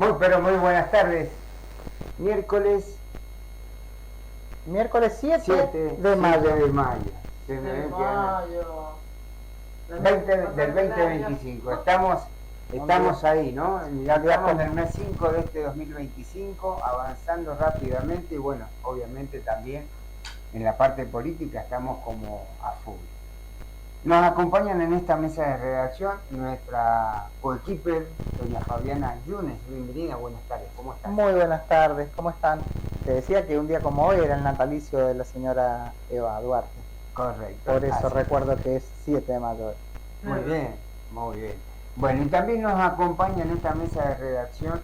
Pero muy buenas tardes. Miércoles Miércoles 7 7 de mayo. de mayo. Se me De ve que mayo. 20 del 2025. Estamos ahí, ¿no? Ya estamos en el mes 5 de este 2025, avanzando rápidamente y bueno, obviamente también en la parte política estamos como a full. Nos acompañan en esta mesa de redacción nuestra coequiper, doña Fabiana Yunes. Bienvenida, buenas tardes, ¿cómo estás? Muy buenas tardes, ¿cómo están? Te decía que un día como hoy era el natalicio de la señora Eva Duarte. Correcto. Por eso así. recuerdo que es 7 de mayo. Muy bien, muy bien. Bueno, y también nos acompaña en esta mesa de redacción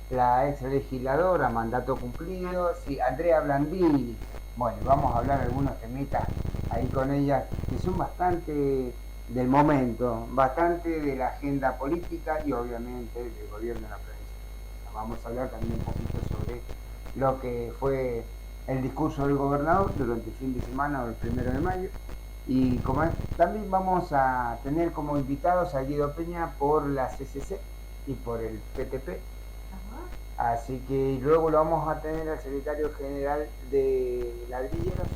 la ex legisladora, mandato cumplido, sí, Andrea Blandini. Bueno, vamos a hablar algunos temitas ahí con ella que son bastante del momento, bastante de la agenda política y obviamente del gobierno de la provincia. Vamos a hablar también un poquito sobre lo que fue el discurso del gobernador durante el fin de semana o el 1 de mayo. Y también vamos a tener como invitados a Guido Peña por la CCC y por el PTP. Así que luego lo vamos a tener al secretario general de Ladrilleros,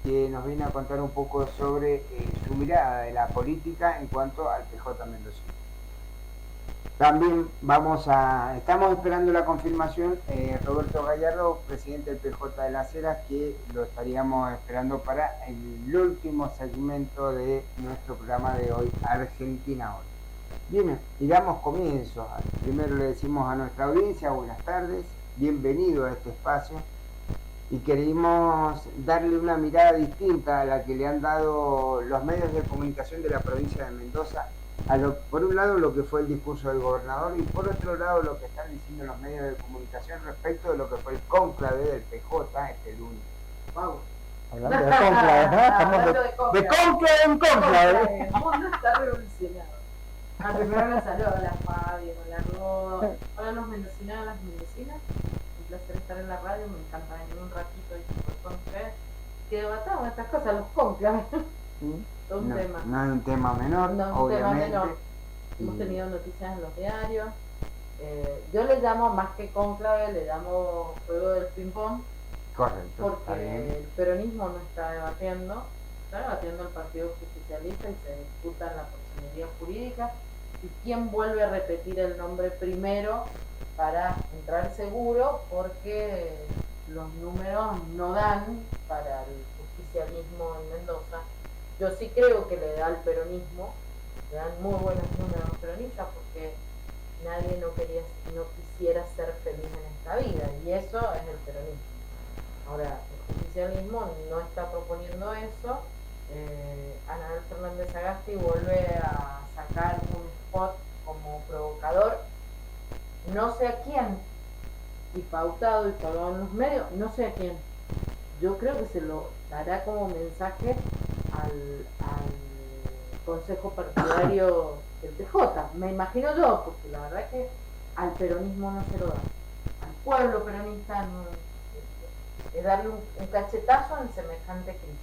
que nos viene a contar un poco sobre su mirada de la política en cuanto al PJ Mendoza. También estamos esperando la confirmación, Roberto Gallardo, presidente del PJ de las Heras, que lo estaríamos esperando para el último segmento de nuestro programa de hoy, Argentina Hoy. Bien, y damos comienzo. Primero le decimos a nuestra audiencia, buenas tardes, bienvenido a este espacio. Y queremos darle una mirada distinta a la que le han dado los medios de comunicación de la provincia de Mendoza. Por un lado lo que fue el discurso del gobernador y por otro lado lo que están diciendo los medios de comunicación respecto de lo que fue el cónclave del PJ este lunes. Wow. Hablando de cónclave, ¿no? Estamos de cónclave en cónclave. El mundo está revolucionado. Primero les saludo a la Fabi, a la Roda, hola a los mendocinos y a las mendocinas. Un placer estar en la radio, me encanta venir un ratito y con ustedes que debatamos estas cosas, los cónclaves. Todo un tema. No es un tema menor, no es un obviamente. Tema menor. Hemos tenido noticias en los diarios. Yo le llamo, más que cónclave, le llamo juego del ping-pong. Correcto. Porque el peronismo no está debatiendo el Partido Justicialista y se disputa en la personería jurídica. ¿Y quién vuelve a repetir el nombre primero para entrar seguro? Porque los números no dan para el justicialismo en Mendoza. Yo sí creo que le da al peronismo, le dan muy buenos números a los peronistas porque nadie no quisiera ser feliz en esta vida y eso es el peronismo. Ahora, el justicialismo no está proponiendo eso. Anabel Fernández Sagasti vuelve a sacar un spot como provocador, no sé a quién, y pautado en los medios, no sé a quién. Yo creo que se lo dará como mensaje al Consejo Partidario del PJ, me imagino yo, porque la verdad es que al peronismo no se lo da, al pueblo peronista no, es darle un cachetazo en semejante crisis.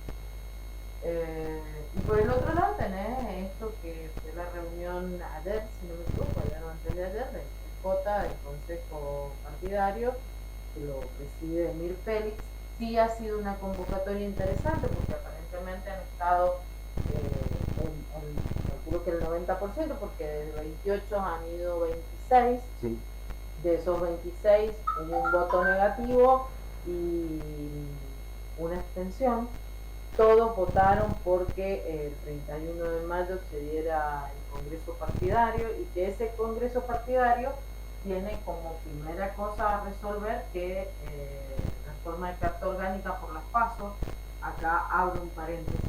Y por el otro lado tenés esto que fue la reunión ayer, si no me equivoco, ayer o antes de ayer, del PJ, del Consejo Partidario, que lo preside Emir Félix. Sí ha sido una convocatoria interesante porque aparentemente han estado calculo que el 90%, porque de 28 han ido 26. Sí. De esos 26 hubo un voto negativo y una abstención. Todos votaron porque el 31 de mayo se diera el Congreso Partidario y que ese Congreso Partidario tiene como primera cosa a resolver que reforma de Carta Orgánica por las PASO. Acá abro un paréntesis.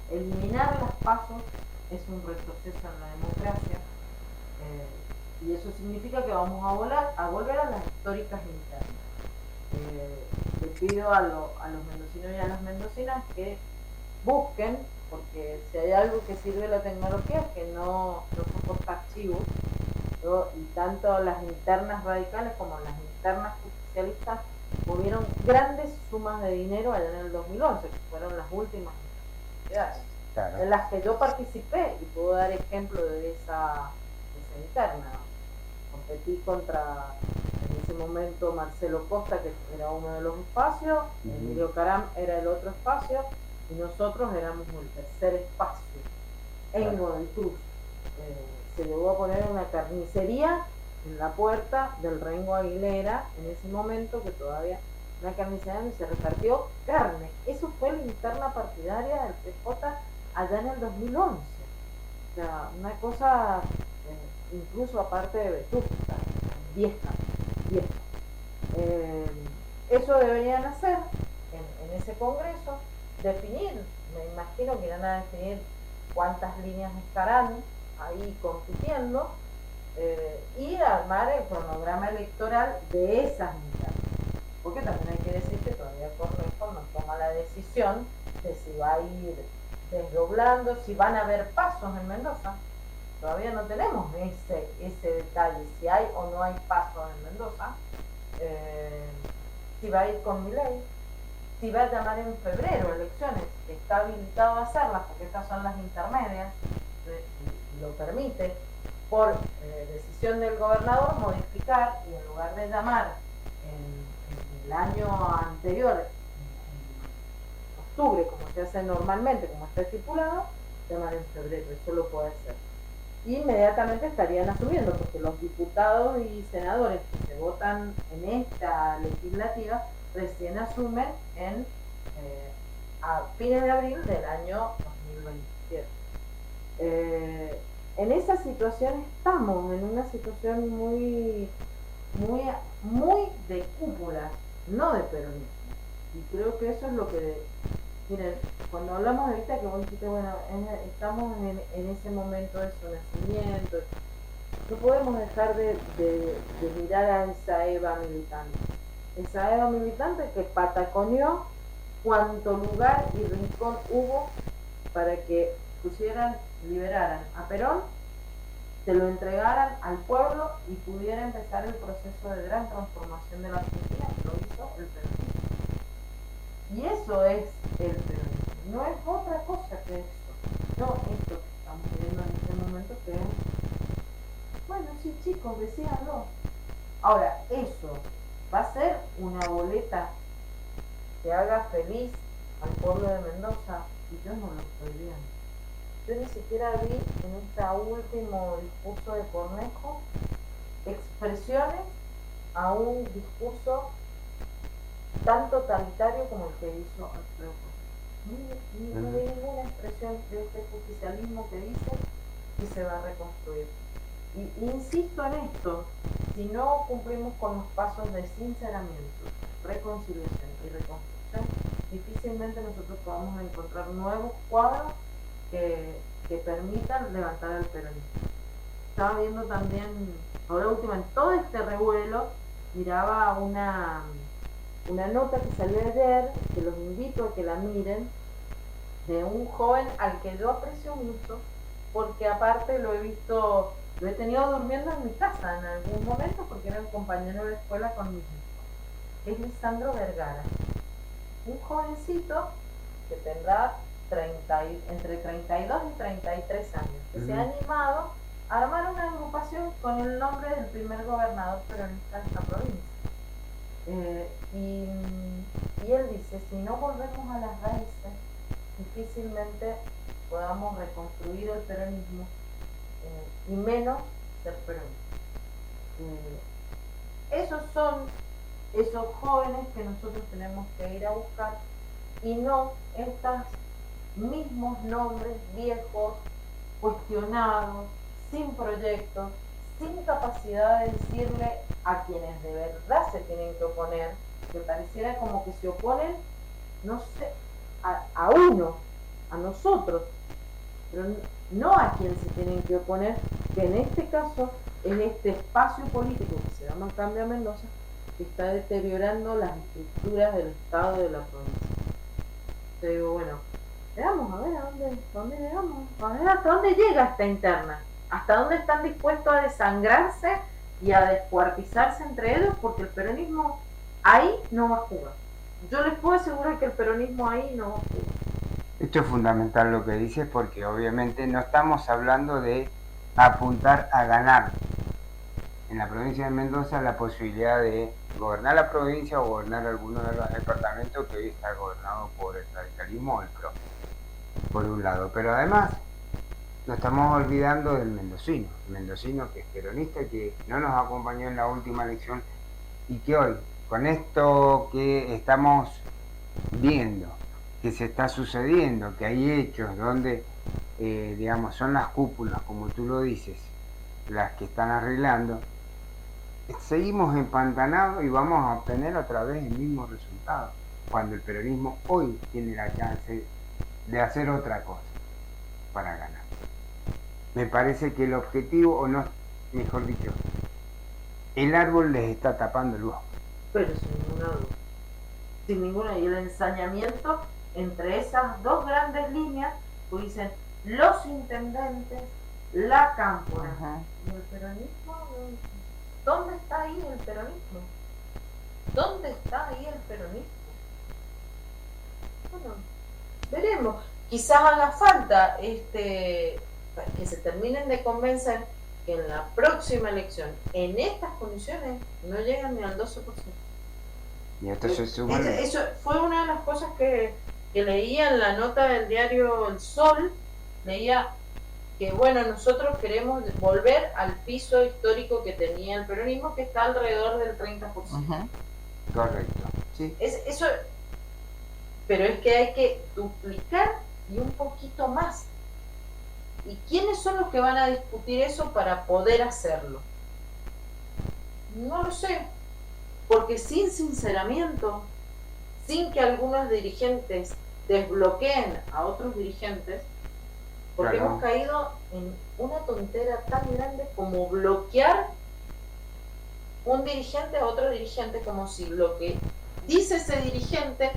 Eliminar las PASO es un retroceso en la democracia y eso significa que vamos a volver a las históricas internas. Le pido a los mendocinos y a las mendocinas que busquen, porque si hay algo que sirve la tecnología es que no soporta archivos, y tanto las internas radicales como las internas justicialistas movieron grandes sumas de dinero allá en el 2011, que fueron las últimas en las que yo participé y puedo dar ejemplo de esa interna. competí contra, en ese momento, Marcelo Costa, que era uno de los espacios, Emilio Caram era el otro espacio, y nosotros éramos el tercer espacio en Godoy Cruz. Se llegó a poner una carnicería en la puerta del Rengo Aguilera, en ese momento, que todavía una carnicería donde se repartió carne. Eso fue la interna partidaria del PJ allá en el 2011. O sea, una cosa, incluso aparte de Vetusta, vieja. Eso deberían hacer en ese congreso, definir, me imagino que irán a definir cuántas líneas estarán ahí compitiendo, y armar el cronograma electoral de esas internas. Porque también hay que decir que todavía Cornejo no toma la decisión de si va a ir desdoblando, si van a haber pasos en Mendoza. Todavía no tenemos ese detalle, si hay o no hay pasos en Mendoza, si va a ir con Milei, si va a llamar en febrero elecciones, que está habilitado a hacerlas, porque estas son las intermedias, y lo permite, por decisión del gobernador, modificar, y en lugar de llamar en el año anterior, en octubre, como se hace normalmente, como está estipulado, llamar en febrero, eso lo puede hacer. Inmediatamente estarían asumiendo, porque los diputados y senadores que se votan en esta legislativa recién asumen a fines de abril del año 2027. En esa situación estamos, en una situación muy de cúpula, no de peronismo. Y creo que eso es lo que... Miren, cuando hablamos ahorita que vos dijiste, bueno, estamos en ese momento de su nacimiento, no podemos dejar de mirar a esa Eva militante. Esa Eva militante que pataconeó cuanto lugar y rincón hubo para que liberaran a Perón, se lo entregaran al pueblo y pudiera empezar el proceso de gran transformación de la Argentina, que lo hizo el peronismo. Y eso es el peronismo, no es otra cosa que eso, no esto que estamos viendo en este momento, que es, bueno, sí chicos, decíanlo. Ahora, eso va a ser una boleta que haga feliz al pueblo de Mendoza, y yo no lo estoy viendo. Yo ni siquiera vi en este último discurso de Cornejo expresiones a un discurso tan totalitario como el que hizo Alfredo Cornejo. No vi ninguna expresión de este justicialismo que dice que se va a reconstruir. Y insisto en esto, si no cumplimos con los pasos de sinceramiento, reconciliación y reconstrucción, difícilmente nosotros podamos encontrar nuevos cuadros que permitan levantar al peronismo. Estaba viendo también, ahora última, en todo este revuelo, miraba una nota que salió ayer, que los invito a que la miren, de un joven al que yo aprecio mucho, porque aparte lo he tenido durmiendo en mi casa en algún momento, porque era un compañero de escuela con mis hijos, que es Lisandro Vergara, un jovencito que tendrá entre 32 y 33 años, que se ha animado a armar una agrupación con el nombre del primer gobernador peronista de esta provincia. Y él dice, si no volvemos a las raíces, difícilmente podamos reconstruir el peronismo, y menos ser peronistas. Esos son esos jóvenes que nosotros tenemos que ir a buscar, y no estos mismos nombres viejos, cuestionados, sin proyectos, sin capacidad de decirle a quienes de verdad se tienen que oponer, que pareciera como que se oponen, no sé, a uno, a nosotros, pero no a quien se tienen que oponer, que en este caso es este espacio político que se llama Cambia Mendoza, que está deteriorando las estructuras del Estado de la provincia. Te digo, bueno, veamos a ver a dónde llegamos, a ver hasta dónde llega esta interna, hasta dónde están dispuestos a desangrarse y a descuartizarse entre ellos, porque el peronismo ahí no va a jugar. Yo les puedo asegurar que el peronismo ahí no va a jugar. Esto es fundamental lo que dices, porque obviamente no estamos hablando de apuntar a ganar. en la provincia de Mendoza la posibilidad de gobernar la provincia o gobernar alguno de los departamentos que hoy está gobernado por el radicalismo o el PRO, por un lado. Pero además nos estamos olvidando del mendocino que es peronista, que no nos acompañó en la última elección y que hoy, con esto que estamos viendo, que se está sucediendo, que hay hechos donde, digamos, son las cúpulas, como tú lo dices, las que están arreglando, seguimos empantanados y vamos a obtener otra vez el mismo resultado, cuando el peronismo hoy tiene la chance de hacer otra cosa para ganar. Me parece que el objetivo, o no, mejor dicho, el árbol les está tapando el bosque. Pero sin ninguna duda. Sin ninguna. Y el ensañamiento entre esas dos grandes líneas, pues dicen los intendentes, la cámpora. Ajá. ¿Y el peronismo? ¿Dónde está ahí el peronismo? ¿Dónde está ahí el peronismo? Bueno, veremos. Quizás haga falta que se terminen de convencer que en la próxima elección, en estas condiciones, no llegan ni al 12%. Y esto se suma. Eso fue una de las cosas que leía en la nota del diario El Sol. Leía que, bueno, nosotros queremos volver al piso histórico que tenía el peronismo, que está alrededor del 30%. Ajá. Correcto, sí. Eso, pero es que hay que duplicar y un poquito más. ¿Y quiénes son los que van a discutir eso para poder hacerlo? No lo sé, porque sin sinceramiento, sin que algunos dirigentes desbloqueen a otros dirigentes, porque Claro. hemos caído en una tontera tan grande como bloquear un dirigente a otro dirigente, como si lo que dice ese dirigente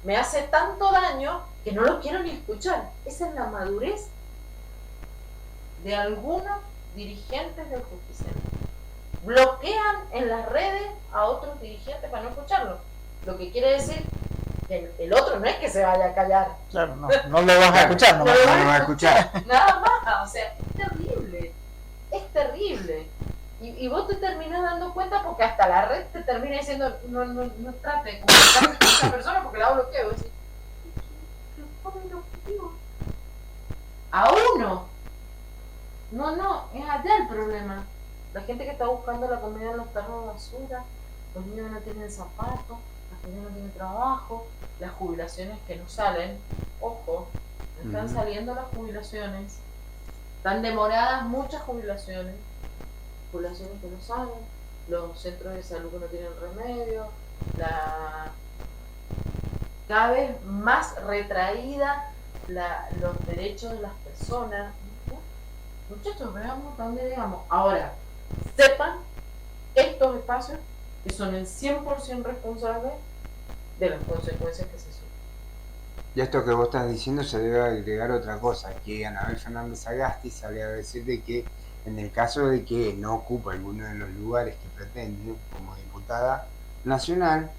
me hace tanto daño que no lo quiero ni escuchar. Esa es la madurez de algunos dirigentes del justicialismo. Bloquean en las redes a otros dirigentes para no escucharlo. Lo que quiere decir que el otro no es que se vaya a callar. Claro, no lo vas a escuchar, No no. lo va a escuchar. Nada más. O sea, es terrible. Es terrible. Y vos te terminás dando cuenta porque hasta la red te termina diciendo no trate de comunicarse con esa persona porque la bloqueo. Y decís, ¿cuál es el objetivo? A uno. No, es allá el problema. La gente que está buscando la comida en los tarros de basura, los niños que no tienen zapatos, la gente que no tiene trabajo, las jubilaciones que no salen. Ojo, no están Ujú. saliendo las jubilaciones. Están demoradas muchas jubilaciones que no salen, los centros de salud que no tienen remedio, cada vez más retraída los derechos de las personas. Muchachos, veamos a dónde llegamos. Ahora, sepan estos espacios que son el 100% responsables de las consecuencias que se sufren. Y esto que vos estás diciendo se debe agregar otra cosa, que Anabel Fernández Sagasti sale a decir de que en el caso de que no ocupe alguno de los lugares que pretende como diputada nacional,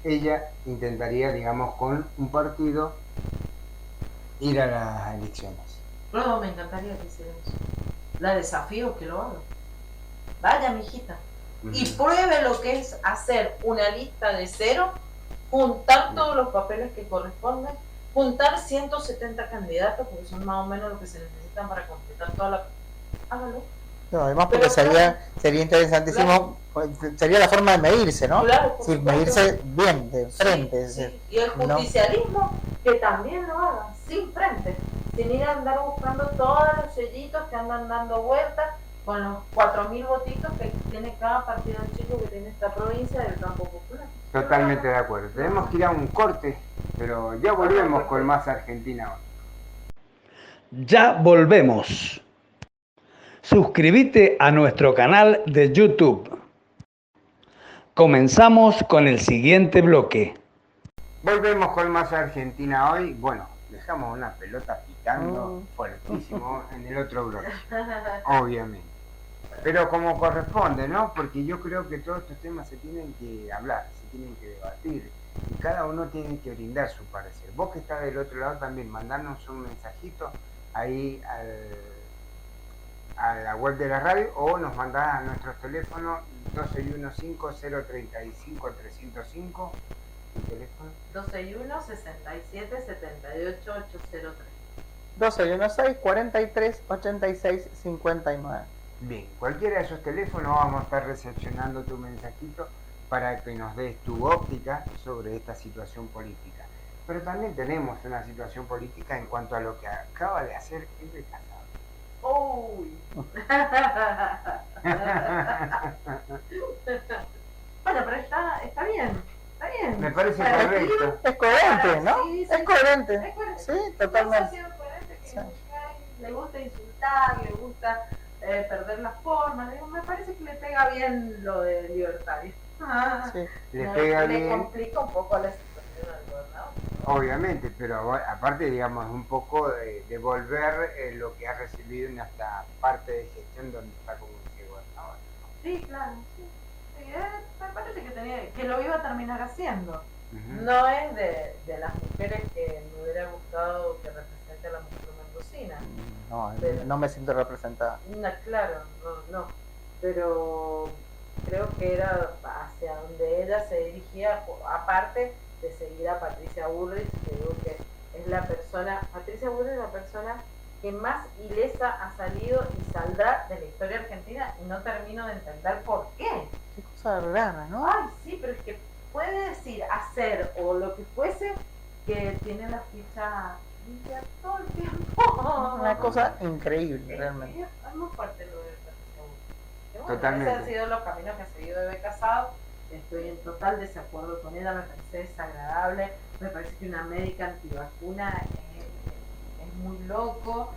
ella intentaría, digamos, con un partido ir a las elecciones. No, me encantaría que hiciera eso. La desafío que lo haga. Vaya, mijita. Y pruebe lo que es hacer una lista de cero, juntar todos los papeles que corresponden, juntar 170 candidatos, porque son más o menos lo que se necesitan para completar toda la... Hágalo. No, además porque Pero sería interesantísimo, sería la forma de medirse, ¿no? Claro, por Sí, supuesto. medirse bien, de frente. es Sí. decir, Y el justicialismo que también lo haga, sin frente, sin ir a andar buscando todos los sellitos que andan dando vueltas con los 4.000 votitos que tiene cada partido chico que tiene esta provincia del campo popular. Totalmente de acuerdo. Tenemos que ir a un corte, pero ya volvemos con más Argentina hoy. Ya volvemos. Suscríbete a nuestro canal de YouTube. Comenzamos con el siguiente bloque. Volvemos con más Argentina hoy. Bueno, dejamos una pelota picando fuertísimo en el otro bloque, obviamente. Pero como corresponde, ¿no? Porque yo creo que todos estos temas se tienen que hablar, se tienen que debatir. Y cada uno tiene que brindar su parecer. Vos que estás del otro lado también, mandarnos un mensajito ahí a la web de la radio o nos mandás a nuestros teléfonos 1215-035-305, el teléfono. 121 67 78 803. 1216 43 86 59. Bien, cualquiera de esos teléfonos vamos a estar recepcionando tu mensajito para que nos des tu óptica sobre esta situación política. Pero también tenemos una situación política en cuanto a lo que acaba de hacer Henry Casado. ¡Uy! Bueno, pero está bien. Está bien. Me parece Para correcto. Es coherente, ¿no? Sí, sí, Es coherente. Es coherente. Sí, Eso ha totalmente. sido coherente, que Sí. le gusta insultar, le gusta perder las formas. Digo, me parece que le pega bien lo de libertario. Sí. Le pega le bien, complica un poco la situación al gobernador. obviamente, pero aparte, digamos, un poco de devolver lo que ha recibido en esta parte de gestión donde está como gobernador. Sí, claro, sí. Sí, me parece que lo iba a terminar haciendo. Ujú. No es de las mujeres que me hubiera gustado que represente a la mujer mendocina. No, Pero- no me siento representada. No, claro, no. Pero creo que era hacia donde ella se dirigía, aparte de seguir a Patricia Bullrich, que digo que es Patricia Bullrich es la persona que más ilesa ha salido y saldrá de la historia argentina y no termino de entender por qué. Qué cosa rara, ¿no? Ay, sí, pero es que puede decir, hacer o lo que fuese, que tiene la ficha limpia todo el tiempo. Una cosa increíble, realmente. Es muy fuerte lo de Patricia Bullrich. Que bueno, Totalmente. esos han sido los caminos que ha seguido Bebé Casado. Estoy en total desacuerdo con ella, me parece desagradable. Me parece que una médica antivacuna es muy loco,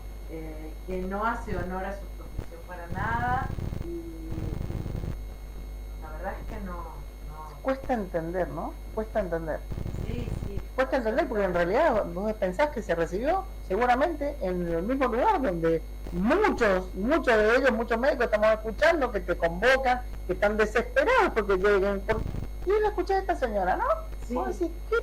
que no hace honor a su profesión para nada. Y la verdad es que no. Cuesta entender, ¿no? Cuesta entender. Sí. Cuesta entender porque en realidad vos pensás que se recibió seguramente en el mismo lugar donde muchos de ellos, muchos médicos estamos escuchando que te convocan, que están desesperados porque lleguen. Y la escuché a esta señora, ¿no? Sí. Vos decís, qué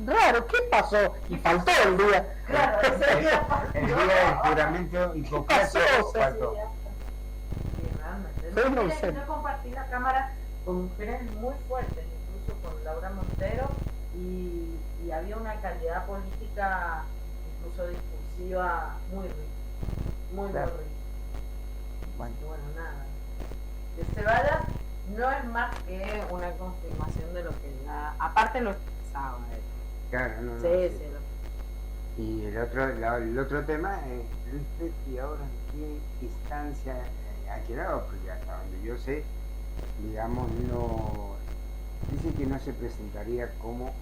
raro, ¿qué pasó? Y faltó el día. Claro, ese día El día del juramento hipocrático pasó? faltó. Sí, realmente. Fue No, mira, inocente. yo compartí la cámara con mujeres muy fuertes, incluso con Laura Montero, y había una calidad política, incluso discursiva, muy rica. Muy Claro. rica. Bueno, Y bueno, nada. Que se vaya no es más que una confirmación de lo que ya. Aparte lo expresaba él. Claro, no, no, Sí, sí. sí. Y el otro tema es, Luis Petri ahora en qué instancia ha quedado, porque hasta donde yo sé, digamos, no, dice que no se presentaría como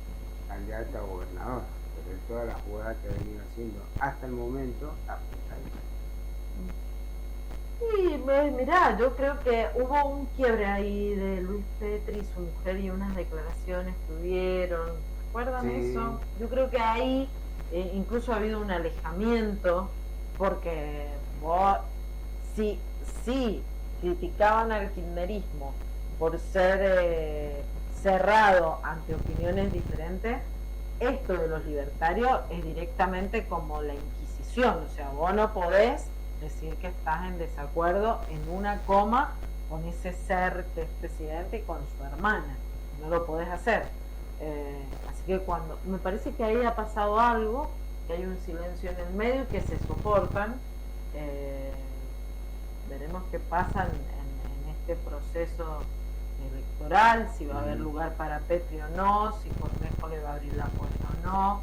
candidato a gobernador, pero en todas las jugadas que ha venido haciendo hasta el momento apunta ahí. Sí, mirá, yo creo que hubo un quiebre ahí de Luis Petri y su mujer y unas declaraciones que hubieron. ¿Recuerdan Sí. eso? Yo creo que ahí incluso ha habido un alejamiento porque si criticaban al kirchnerismo por ser cerrado ante opiniones diferentes, esto de los libertarios es directamente como la Inquisición, o sea, vos no podés decir que estás en desacuerdo en una coma con ese ser que es presidente y con su hermana, no lo podés hacer. Así que me parece que ahí ha pasado algo, que hay un silencio en el medio y que se soportan. Veremos qué pasa en este proceso electoral, si va a haber lugar para Petri o no, si Cornejo le va a abrir la puerta o no.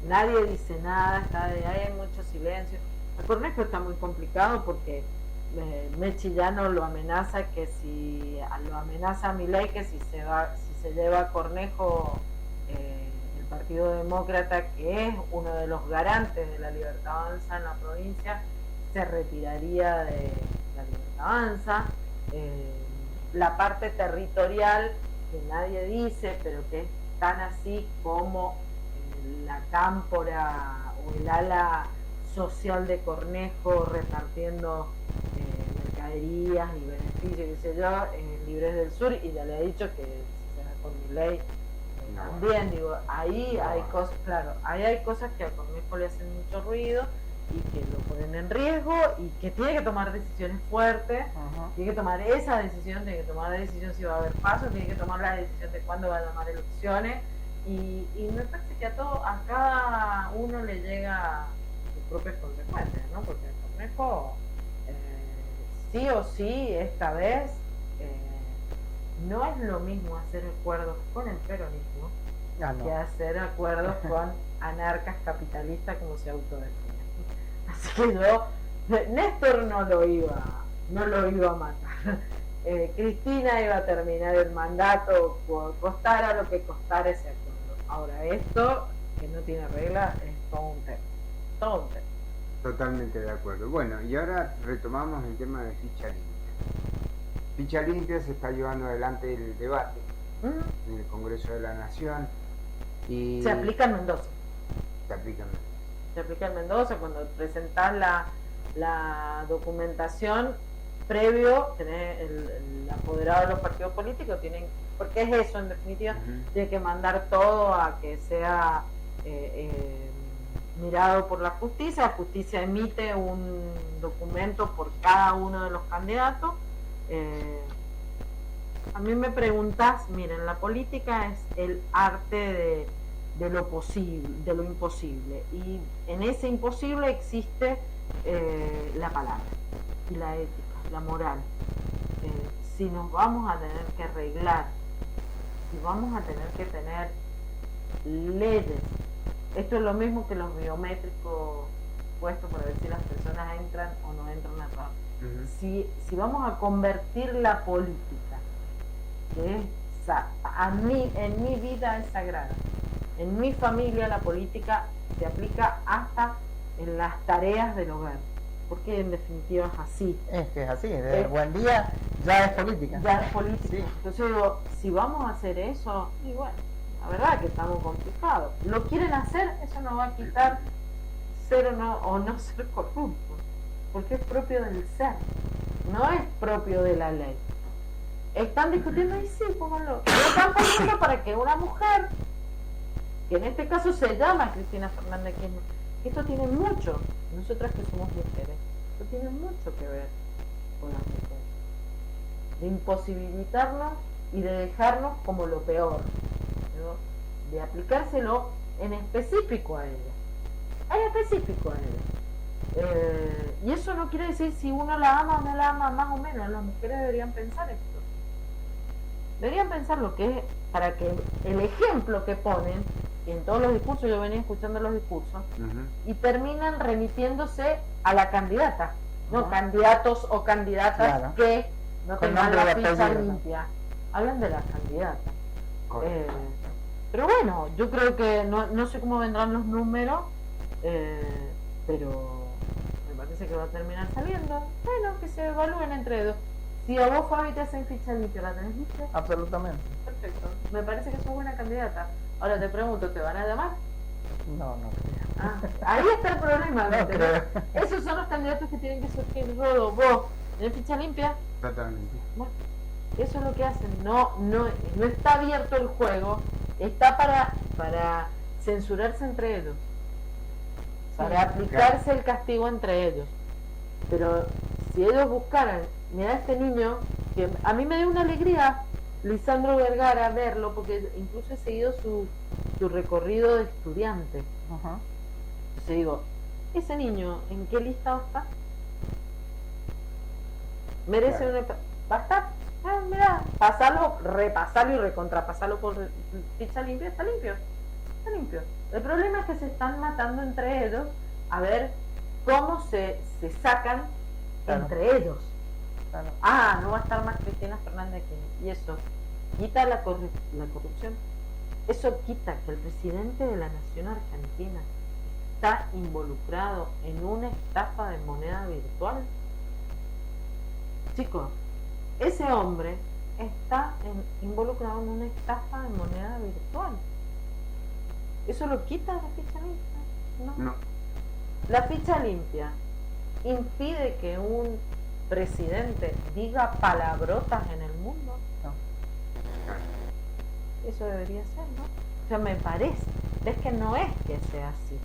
Nadie dice nada, hay mucho silencio. A Cornejo está muy complicado porque Mechi ya no lo amenaza, lo amenaza a Milei que si se lleva a Cornejo el Partido Demócrata, que es uno de los garantes de la Libertad Avanza en la provincia, se retiraría de la Libertad Avanza. La parte territorial que nadie dice, pero que es tan así como la cámpora o el ala social de Cornejo repartiendo mercaderías y beneficios, qué sé yo, Libres del Sur, y ya le he dicho que si se da con Milei también, digo, ahí hay cosas, claro, ahí hay cosas que a Cornejo le hacen mucho ruido y que lo ponen en riesgo y que tiene que tomar decisiones fuertes. Ajá. Tiene que tomar esa decisión, tiene que tomar la decisión si va a haber pasos, tiene que tomar la decisión de cuándo va a tomar elecciones. Y me parece que a cada uno le llega sus propias consecuencias, ¿no? Porque el Cornejo, sí o sí, esta vez, no es lo mismo hacer acuerdos con el peronismo Ah, que no. hacer acuerdos con anarcas capitalistas como se autodefinen. Así que Néstor no lo iba a matar. Cristina iba a terminar el mandato, costara lo que costara ese acuerdo. Ahora, esto, que no tiene regla, es todo un tema. Todo un tema. Totalmente de acuerdo. Bueno, y ahora retomamos el tema de ficha limpia. Ficha limpia se está llevando adelante el debate ¿Mm? en el Congreso de la Nación y Se aplica en Mendoza. se aplica en- Se aplica en Mendoza cuando presentás la documentación previo, tenés el apoderado de los partidos políticos, porque es eso en definitiva, Ujú. tiene que mandar todo a que sea mirado por la justicia emite un documento por cada uno de los candidatos. A mí me preguntas, miren, la política es el arte de lo posible, de lo imposible, y en ese imposible existe la palabra y la ética, la moral. Si nos vamos a tener que arreglar, si vamos a tener que tener leyes, esto es lo mismo que los biométricos puestos para ver si las personas entran o no entran a trabajar. Ujú. Si vamos a convertir la política, que es en mi vida es sagrada, en mi familia la política se aplica hasta en las tareas del hogar, porque en definitiva es así, Es que es así, desde el buen día ya es política. ya es política. Sí. Entonces digo, si vamos a hacer eso, y bueno, la verdad que estamos complicados. ¿Lo quieren hacer? Eso no va a quitar ser o no ser corrupto, porque es propio del ser, no es propio de la ley. Están discutiendo y sí, pónganlo. Lo están poniendo para que una mujer, que en este caso se llama Cristina Fernández de Kirchner, que esto tiene mucho, nosotras que somos mujeres, esto tiene mucho que ver con las mujeres, de imposibilitarnos y de dejarnos como lo peor, ¿no? De aplicárselo en específico a ella, y eso no quiere decir si uno la ama o no la ama, más o menos. Las mujeres deberían pensar esto, deberían pensar lo que es, para que el ejemplo que ponen, y en todos los discursos, yo venía escuchando los discursos, Ujú. y terminan remitiéndose a la candidata, no Ajá. candidatos o candidatas Claro. que no Con tengan nombre la y ficha apellido. limpia, hablan de la candidata. Correcto. Pero bueno, yo creo que no sé cómo vendrán los números, pero me parece que va a terminar saliendo. Bueno, que se evalúen entre dos. Si a vos, Fabi, te hacen ficha limpia, ¿la tenés limpia? Absolutamente. Perfecto. Me parece que sos buena candidata. Ahora te pregunto, ¿te van a llamar? No creo. Ah, ahí está el problema. No ¿me entendés? creo. Esos son los candidatos que tienen que surgir. Rodo, vos, ¿tenés ficha limpia? Totalmente. Bueno, eso es lo que hacen. No está abierto el juego. Está para censurarse entre ellos, para aplicarse el castigo entre ellos. Pero si ellos buscaran, mira este niño, que a mí me dio una alegría, Lisandro Vergara, verlo, porque incluso he seguido su recorrido de estudiante. Ajá. Entonces digo, ese niño, ¿en qué lista va a estar? ¿Merece Claro. una... ¿Va a estar? Ah, mira, repasarlo y recontrapasarlo por ficha limpia, está limpio. Está limpio. El problema es que se están matando entre ellos a ver cómo se sacan Claro. entre ellos. Claro. Ah, no va a estar más Cristina Fernández que... Y eso quita la corrupción. Eso quita que el presidente de la nación argentina está involucrado en una estafa de moneda virtual. Chicos, ese hombre está involucrado en una estafa de moneda virtual. ¿Eso lo quita la ficha limpia? No. No. La ficha limpia impide que un presidente diga palabrotas en el mundo. No. Eso debería ser, ¿no? O sea, me parece. Es que no es que sea así.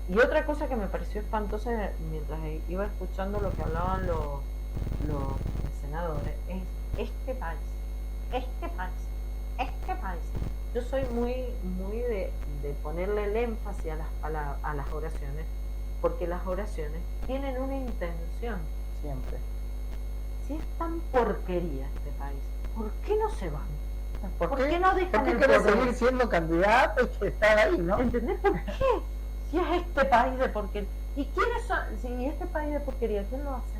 Y otra cosa que me pareció espantosa mientras iba escuchando lo que hablaban los senadores es este país, este país, este país. Yo soy muy de ponerle el énfasis a las oraciones, porque las oraciones tienen una intención. Siempre. Si es tan porquería este país, ¿por qué no se van? ¿Por ¿Por qué no dejan ¿Por qué el querés poder? seguir siendo candidato y que estar ahí, no? ¿Entendés por qué? Si es este país de porquería. ¿Y quiénes son? Si este país de porquería, ¿quién lo hace?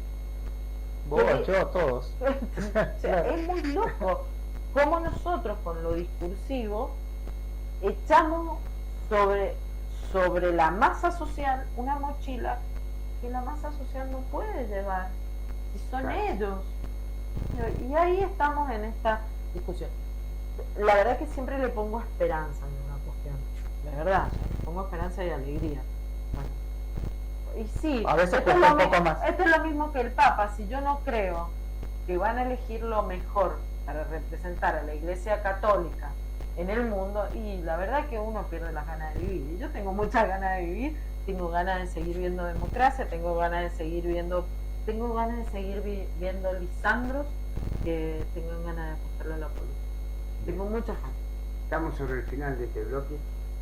Vos, Porque- yo, todos. O sea, Claro. es muy loco cómo nosotros con lo discursivo echamos sobre la masa social una mochila que la masa social no puede llevar, si son Claro. ellos. Y ahí estamos en esta discusión. La verdad que siempre le pongo esperanza en una cuestión, de verdad, le pongo esperanza y alegría. Bueno, y sí, A veces esto es cuesta lo un poco mi- más. esto es lo mismo que el Papa. Si yo no creo que van a elegir lo mejor para representar a la Iglesia Católica en el mundo, y la verdad que uno pierde las ganas de vivir. Y yo tengo muchas ganas de vivir, tengo ganas de seguir viendo democracia, tengo ganas de seguir viendo lisandros que tengan ganas de apostarle a la política. Tengo muchas ganas. Estamos sobre el final de este bloque.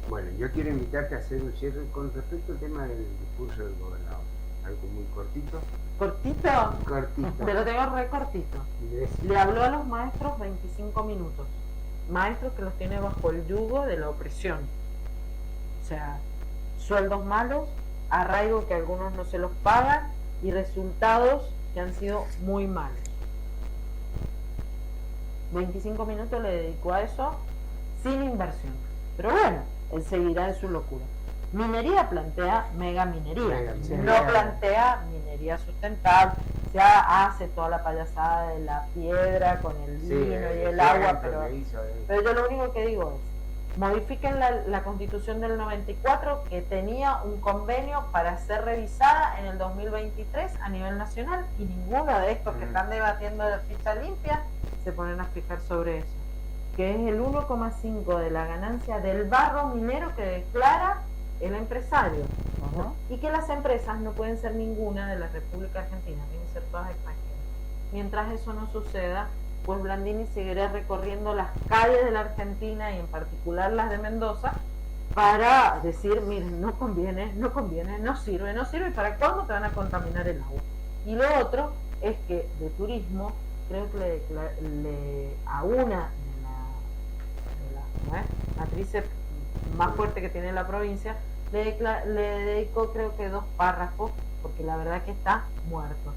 Bueno, yo quiero invitarte a hacer un cierre con respecto al tema del discurso del gobernador. Algo muy cortito. Cortito, Cortito. te lo tengo re cortito. Le habló a los maestros 25 minutos. Maestros que los tiene bajo el yugo de la opresión. O sea, sueldos malos, arraigo que algunos no se los pagan y resultados que han sido muy malos. 25 minutos le dedicó a eso sin inversión. Pero bueno, él seguirá en su locura. Minería plantea mega minería, Mega no minería. plantea minería sustentable. Ya hace toda la payasada de la piedra con el Sí, vino y el ese agua, ejemplo que hizo, pero yo lo único que digo es, modifiquen la Constitución del 94 que tenía un convenio para ser revisada en el 2023 a nivel nacional, y ninguno de estos que están debatiendo la ficha limpia se ponen a fijar sobre eso, que es el 1,5 de la ganancia del barro minero que declara el empresario. Ajá. Y que las empresas no pueden ser ninguna de la República Argentina, tienen que ser todas extranjeras. Mientras eso no suceda, pues Blandini seguirá recorriendo las calles de la Argentina y en particular las de Mendoza para decir, miren, no conviene, no sirve, ¿y para cuándo te van a contaminar el agua? Y lo otro es que de turismo, creo que a una de las ¿no es? Matrices más fuerte que tiene la provincia, le dedicó creo que 2 párrafos, porque la verdad que está muerto.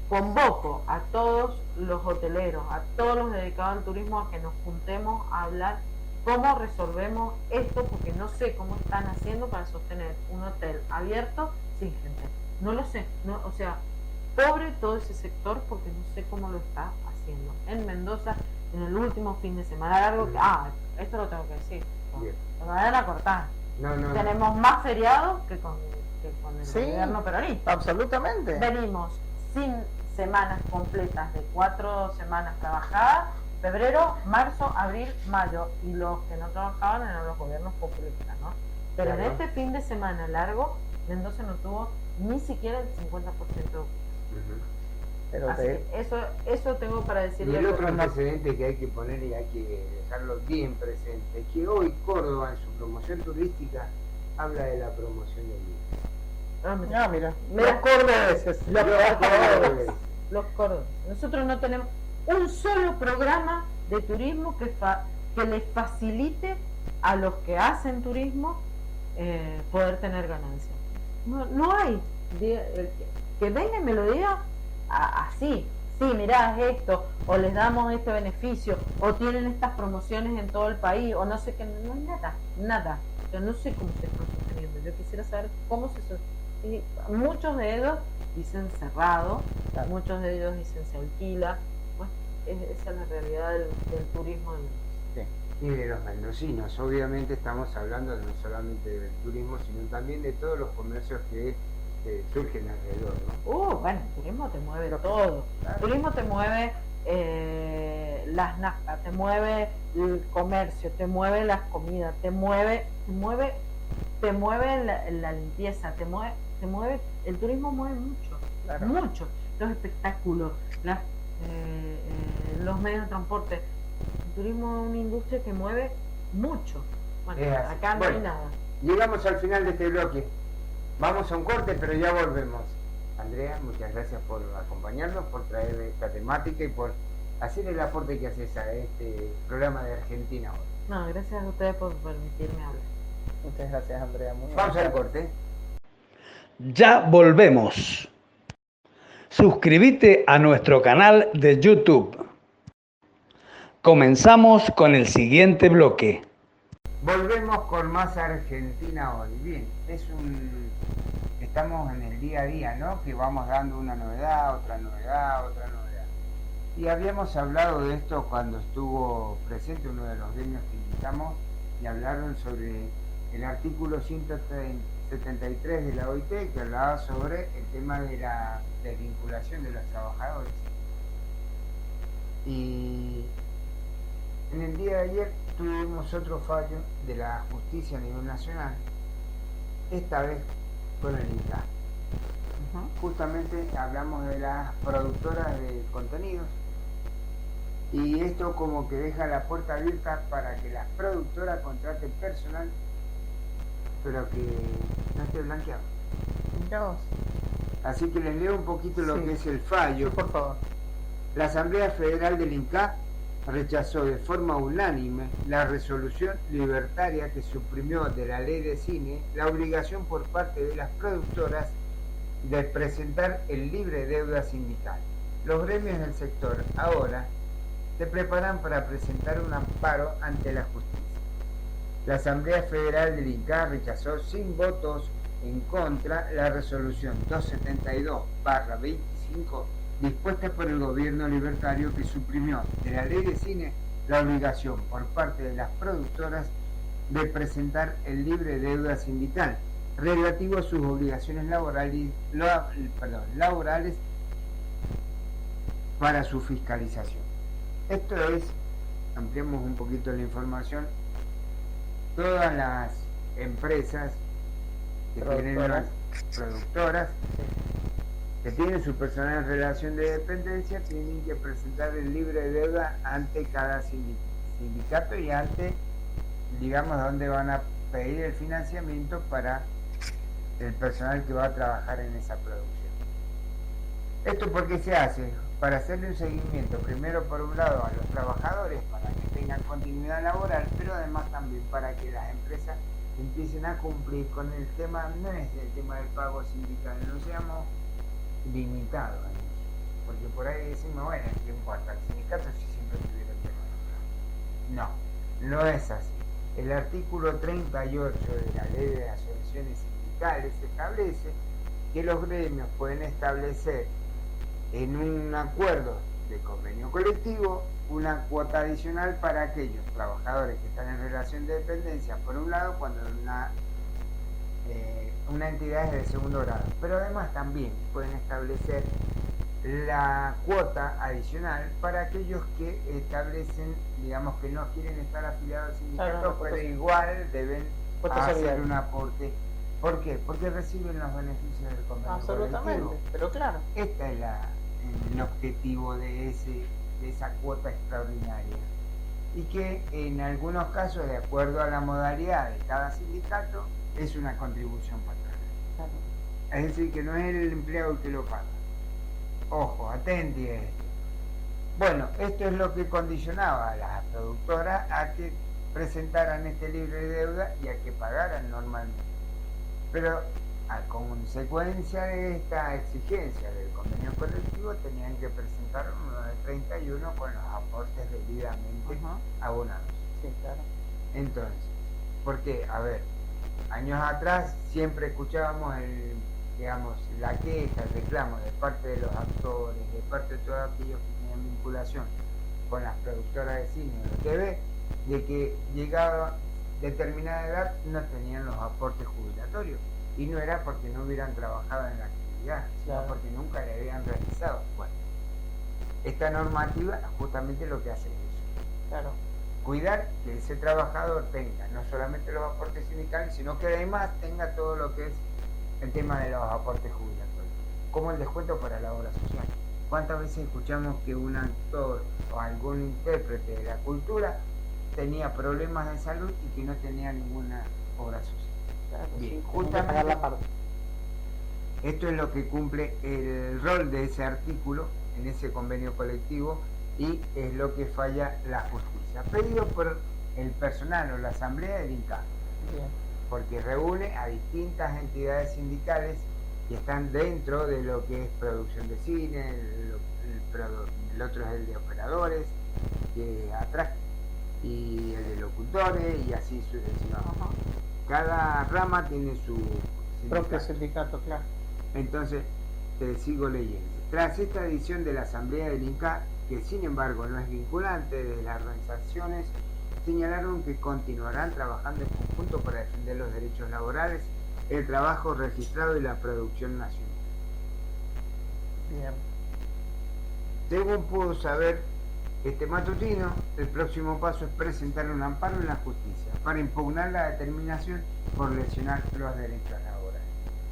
Convoco a todos los hoteleros, a todos los dedicados al turismo, a que nos juntemos a hablar cómo resolvemos esto, porque no sé cómo están haciendo para sostener un hotel abierto sin gente. No lo sé, o sea, pobre todo ese sector, porque no sé cómo lo está haciendo. En Mendoza, en el último fin de semana largo, esto lo tengo que decir, Bien. me van a cortar. No. Tenemos más feriados que con el Sí. gobierno peronista. Absolutamente. Venimos sin semanas completas de 4 semanas trabajadas, febrero, marzo, abril, mayo, y los que no trabajaban eran los gobiernos populistas, ¿no? Pero Claro. en este fin de semana largo, Mendoza no tuvo ni siquiera el 50%. Ujú. Pero Así que eso tengo para Y decirle. el al otro gobernador. antecedente que hay que poner y hay que dejarlo bien presente es que hoy Córdoba en su promoción turística habla de la promoción del vino. Ah, mira. mira, Mira. los cordobeses. Los Cordobeses. Los cordobeses. Nosotros no tenemos un solo programa de turismo que les facilite a los que hacen turismo poder tener ganancias. No hay. Que venga y me lo diga así. Sí, mirá, es esto, o les damos este beneficio, o tienen estas promociones en todo el país, o no sé qué, no hay nada. Yo no sé cómo se están sosteniendo. Yo quisiera saber cómo se sostiene. Muchos de ellos dicen cerrado, Claro. muchos de ellos dicen se alquila. Bueno, esa es la realidad del turismo. Y de los mendocinos, obviamente estamos hablando no solamente del turismo, sino también de todos los comercios que surgen alrededor, ¿no? Bueno, el turismo te mueve todo. El turismo te mueve las naftas, te mueve el comercio, te mueve las comidas, te mueve te mueve la limpieza, te mueve, el turismo mueve mucho, Claro. mucho, los espectáculos, los medios de transporte. El turismo es una industria que mueve mucho. Bueno, Es así. acá no hay Bueno. nada. Llegamos al final de este bloque. Vamos a un corte, pero ya volvemos. Andrea, muchas gracias por acompañarnos, por traer esta temática y por hacer el aporte que haces a este programa de Argentina hoy. No, gracias a ustedes por permitirme hablar. Muchas gracias, Andrea. Muy Vamos al amable. corte. Ya volvemos. Suscríbete a nuestro canal de YouTube. Comenzamos con el siguiente bloque. Volvemos con más Argentina hoy. Bien, estamos en el día a día, ¿no? Que vamos dando una novedad, otra novedad, otra novedad. Y habíamos hablado de esto cuando estuvo presente uno de los gremios que invitamos y hablaron sobre el artículo 173 de la OIT, que hablaba sobre el tema de la desvinculación de los trabajadores. Y en el día de ayer tuvimos otro fallo de la justicia a nivel nacional, esta vez con el INCA. Justamente hablamos de las productoras de contenidos y esto como que deja la puerta abierta para que las productoras contraten personal, pero que no esté blanqueado. Mirá vos. Así que les leo un poquito lo Sí. que es el fallo. Por favor. La Asamblea Federal del INCA rechazó de forma unánime la resolución libertaria que suprimió de la ley de cine la obligación por parte de las productoras de presentar el libre deuda sindical. Los gremios del sector ahora se preparan para presentar un amparo ante la justicia. La Asamblea Federal del INCA rechazó sin votos en contra la resolución 272/25 dispuesta por el gobierno libertario que suprimió de la ley de cine la obligación por parte de las productoras de presentar el libre deuda sindical relativo a sus obligaciones laborales para su fiscalización. Esto es, ampliamos un poquito la información, todas las empresas que tienen Productoras. productoras que tienen su personal en relación de dependencia tienen que presentar el libre deuda ante cada sindicato y ante, digamos, donde van a pedir el financiamiento para el personal que va a trabajar en esa producción. ¿Esto por qué se hace? Para hacerle un seguimiento, primero por un lado a los trabajadores para que tengan continuidad laboral, pero además también para que las empresas empiecen a cumplir con el tema, no es el tema del pago sindical, no seamos limitados a eso, porque por ahí decimos, bueno, ¿qué importa? El sindicato si siempre tuviera el tema del pago. No, no es así. El artículo 38 de la Ley de Asociaciones Sindicales establece que los gremios pueden establecer en un acuerdo de convenio colectivo una cuota adicional para aquellos trabajadores que están en relación de dependencia, por un lado, cuando una entidad es de segundo grado, pero además también pueden establecer la cuota adicional para aquellos que establecen, digamos, que no quieren estar afiliados al sindicato, Claro, pero pues, igual deben cuota hacer solidaria. un aporte. ¿Por qué? Porque reciben los beneficios del convenio Absolutamente. colectivo. Pero claro. Este es el objetivo de esa cuota extraordinaria. Y que en algunos casos, de acuerdo a la modalidad de cada sindicato, es una contribución patronal. Claro. Es decir, que no es el empleado el que lo paga. Ojo, atenti a esto. Bueno, esto es lo que condicionaba a las productoras a que presentaran este libre deuda y a que pagaran normalmente. Pero a consecuencia de esta exigencia del convenio colectivo tenían que presentar uno de 31 con los aportes debidamente abonados. Sí, claro. Entonces, porque, a ver, años atrás siempre escuchábamos la queja, el reclamo de parte de los actores, de parte de todos aquellos que tenían vinculación con las productoras de cine o de TV, de que llegaba determinada edad no tenían los aportes jubilatorios. Y no era porque no hubieran trabajado en la actividad, sino Claro. porque nunca le habían realizado. Bueno, esta normativa justamente lo que hace es eso. Claro. cuidar que ese trabajador tenga no solamente los aportes sindicales, sino que además tenga todo lo que es el tema de los aportes jubilatorios, como el descuento para la obra social. ¿Cuántas veces escuchamos que un actor o algún intérprete de la cultura tenía problemas de salud y que no tenía ninguna obra social? Claro, Bien, sí, justamente tenés que pagar la parte. esto es lo que cumple el rol de ese artículo en ese convenio colectivo y es lo que falla la justicia. Pedido por el personal o la asamblea del INCA, Bien. porque reúne a distintas entidades sindicales que están dentro de lo que es producción de cine, el otro es el de operadores, que atrás, y el de locutores y así sucesivamente. Ajá. Cada rama tiene su Propio sindicato. sindicato, claro. Entonces, te sigo leyendo. Tras esta edición de la Asamblea del INCA, que sin embargo no es vinculante, desde las organizaciones señalaron que continuarán trabajando en conjunto para defender los derechos laborales, el trabajo registrado y la producción nacional. Bien. Según pudo saber este matutino, el próximo paso es presentar un amparo en la justicia para impugnar la determinación por lesionar los derechos laborales.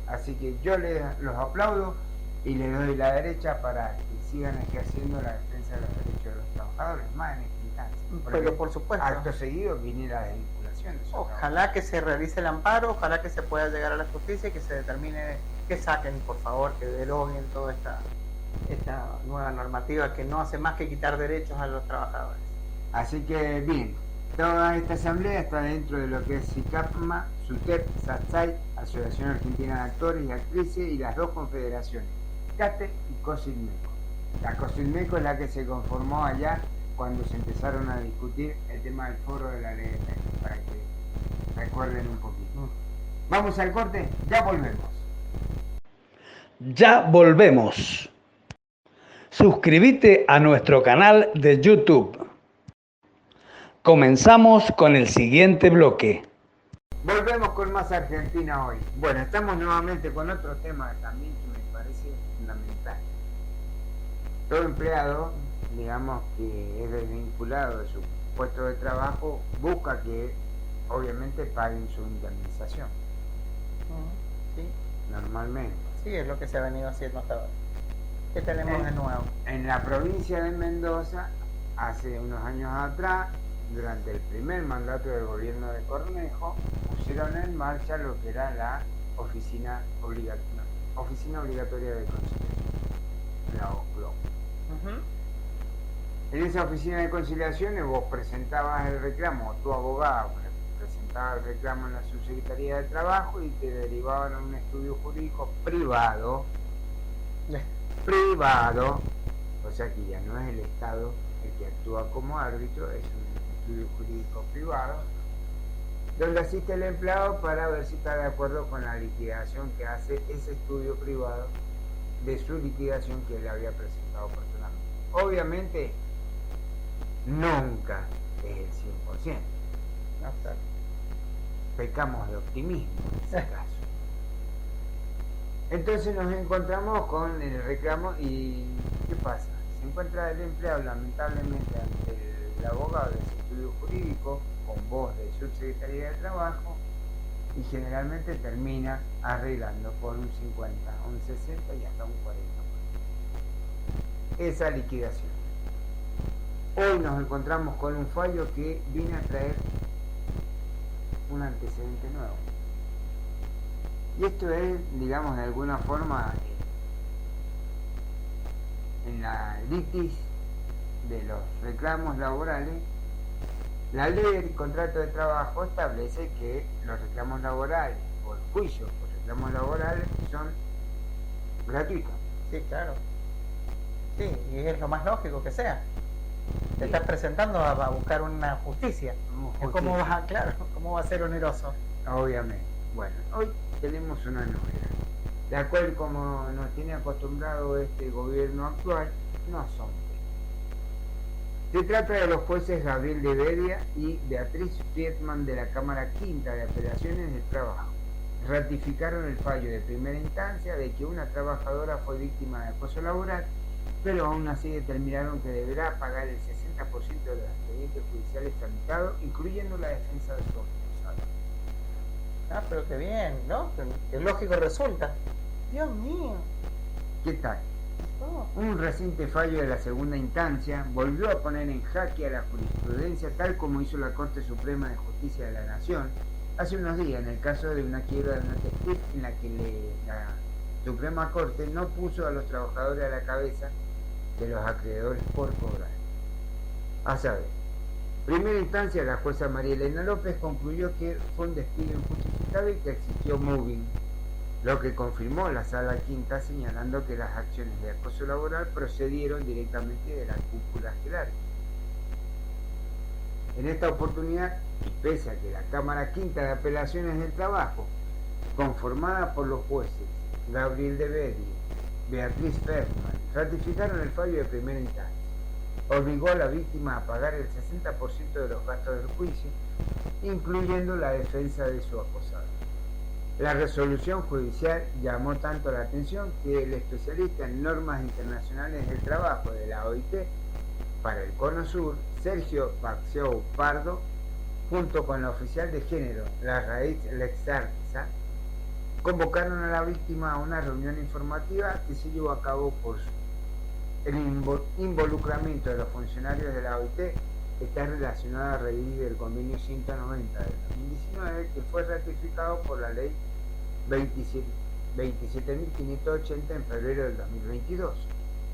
Así que yo los aplaudo y les doy la derecha para que sigan ejerciendo la defensa de los derechos de los trabajadores, más en esta instancia. Porque Pero por supuesto. acto seguido viene la desvinculación de esos Ojalá que se realice el amparo, ojalá que se pueda llegar a la justicia y que se determine, que saquen, por favor, que deroguen toda esta nueva normativa que no hace más que quitar derechos a los trabajadores. Así que bien, toda esta asamblea está dentro de lo que es SICAPMA, SUTEP, SATSAI, Asociación Argentina de Actores y Actrices y las dos confederaciones, CATE y COSILMECO. La COSILMECO es la que se conformó allá cuando se empezaron a discutir el tema del foro de la ley de medios, para que recuerden un poquito. Vamos al corte, ya volvemos. Ya volvemos. Suscríbete a nuestro canal de YouTube. Comenzamos con el siguiente bloque. Volvemos con más Argentina hoy. Bueno, estamos nuevamente con otro tema también que me parece fundamental. Todo empleado, digamos que es desvinculado de su puesto de trabajo, busca que obviamente paguen su indemnización, Sí, normalmente. sí, es lo que se ha venido haciendo hasta ahora. ¿Qué tenemos de nuevo? En la provincia de Mendoza, hace unos años atrás, durante el primer mandato del gobierno de Cornejo, pusieron en marcha lo que era la oficina obligatoria de conciliación, la OCLO. En esa oficina de conciliaciones vos presentabas el reclamo, o tu abogado presentaba el reclamo en la subsecretaría de Trabajo y te derivaban a un estudio jurídico privado, o sea que ya no es el Estado el que actúa como árbitro, es un estudio jurídico privado, donde asiste el empleado para ver si está de acuerdo con la liquidación que hace ese estudio privado de su liquidación que él había presentado personalmente. Obviamente, nunca es el 100%. Pecamos de optimismo en ese caso. Entonces nos encontramos con el reclamo y ¿qué pasa? Se encuentra el empleado lamentablemente ante el abogado de ese estudio jurídico con voz de subsecretaría de Trabajo y generalmente termina arreglando por un 50, un 60 y hasta un 40%. Esa liquidación. Hoy nos encontramos con un fallo que viene a traer un antecedente nuevo. Y esto es, digamos, de alguna forma, en la litis de los reclamos laborales, la ley del contrato de trabajo establece que los reclamos laborales o el juicio por reclamos laborales son gratuitos. Sí, claro. Sí, y es lo más lógico que sea. Te estás presentando a buscar una justicia. ¿Cómo va a ser oneroso? Obviamente. Bueno, hoy tenemos una novedad, la cual, como nos tiene acostumbrado este gobierno actual, no son. Se trata de los jueces Gabriel de Bedia y Beatriz Friedman de la Cámara Quinta de Apelaciones del Trabajo. Ratificaron el fallo de primera instancia de que una trabajadora fue víctima de acoso laboral, pero aún así determinaron que deberá pagar el 70% de los expedientes judiciales tramitados, incluyendo la defensa de su acusado. Ah, pero qué bien, ¿no? Qué lógico resulta. Dios mío. ¿Qué tal? Oh, Un reciente fallo de la segunda instancia volvió a poner en jaque a la jurisprudencia, tal como hizo la Corte Suprema de Justicia de la Nación hace unos días en el caso de una quiebra de una textil en la que la Suprema Corte no puso a los trabajadores a la cabeza de los acreedores por cobrar. A saber, primera instancia, la jueza María Elena López concluyó que fue un despido injustificado y que existió moving, lo que confirmó la Sala Quinta, señalando que las acciones de acoso laboral procedieron directamente de la cúpula jerárquica. En esta oportunidad, y pese a que la Cámara Quinta de Apelaciones del Trabajo, conformada por los jueces Gabriel de Bedi, Beatriz Ferman, ratificaron el fallo de primera instancia, obligó a la víctima a pagar el 60% de los gastos del juicio, incluyendo la defensa de su acosador. La resolución judicial llamó tanto la atención que el especialista en normas internacionales del trabajo de la OIT para el Cono Sur, Sergio Paxiou Pardo, junto con la oficial de género, la Raíz Lexarza, convocaron a la víctima a una reunión informativa que se llevó a cabo por el involucramiento de los funcionarios de la OIT. Está relacionado a raíz del convenio 190 del 2019, que fue ratificado por la ley 27.580 en febrero del 2022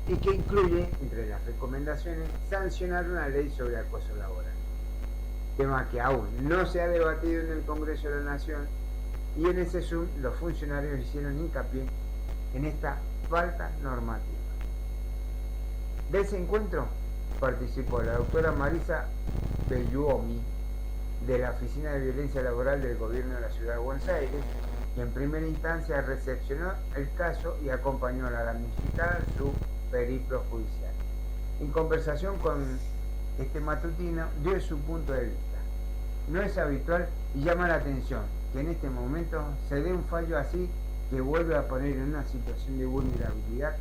y que incluye, entre las recomendaciones, sancionar una ley sobre acoso laboral, tema que aún no se ha debatido en el Congreso de la Nación, y en ese Zoom los funcionarios hicieron hincapié en esta falta normativa. De ese encuentro participó la doctora Marisa Belluomi, de la Oficina de Violencia Laboral del Gobierno de la Ciudad de Buenos Aires, que en primera instancia recepcionó el caso y acompañó a la damnificada en su periplo judicial. En conversación con este matutino dio su punto de vista. No es habitual y llama la atención que en este momento se dé un fallo así que vuelve a poner en una situación de vulnerabilidad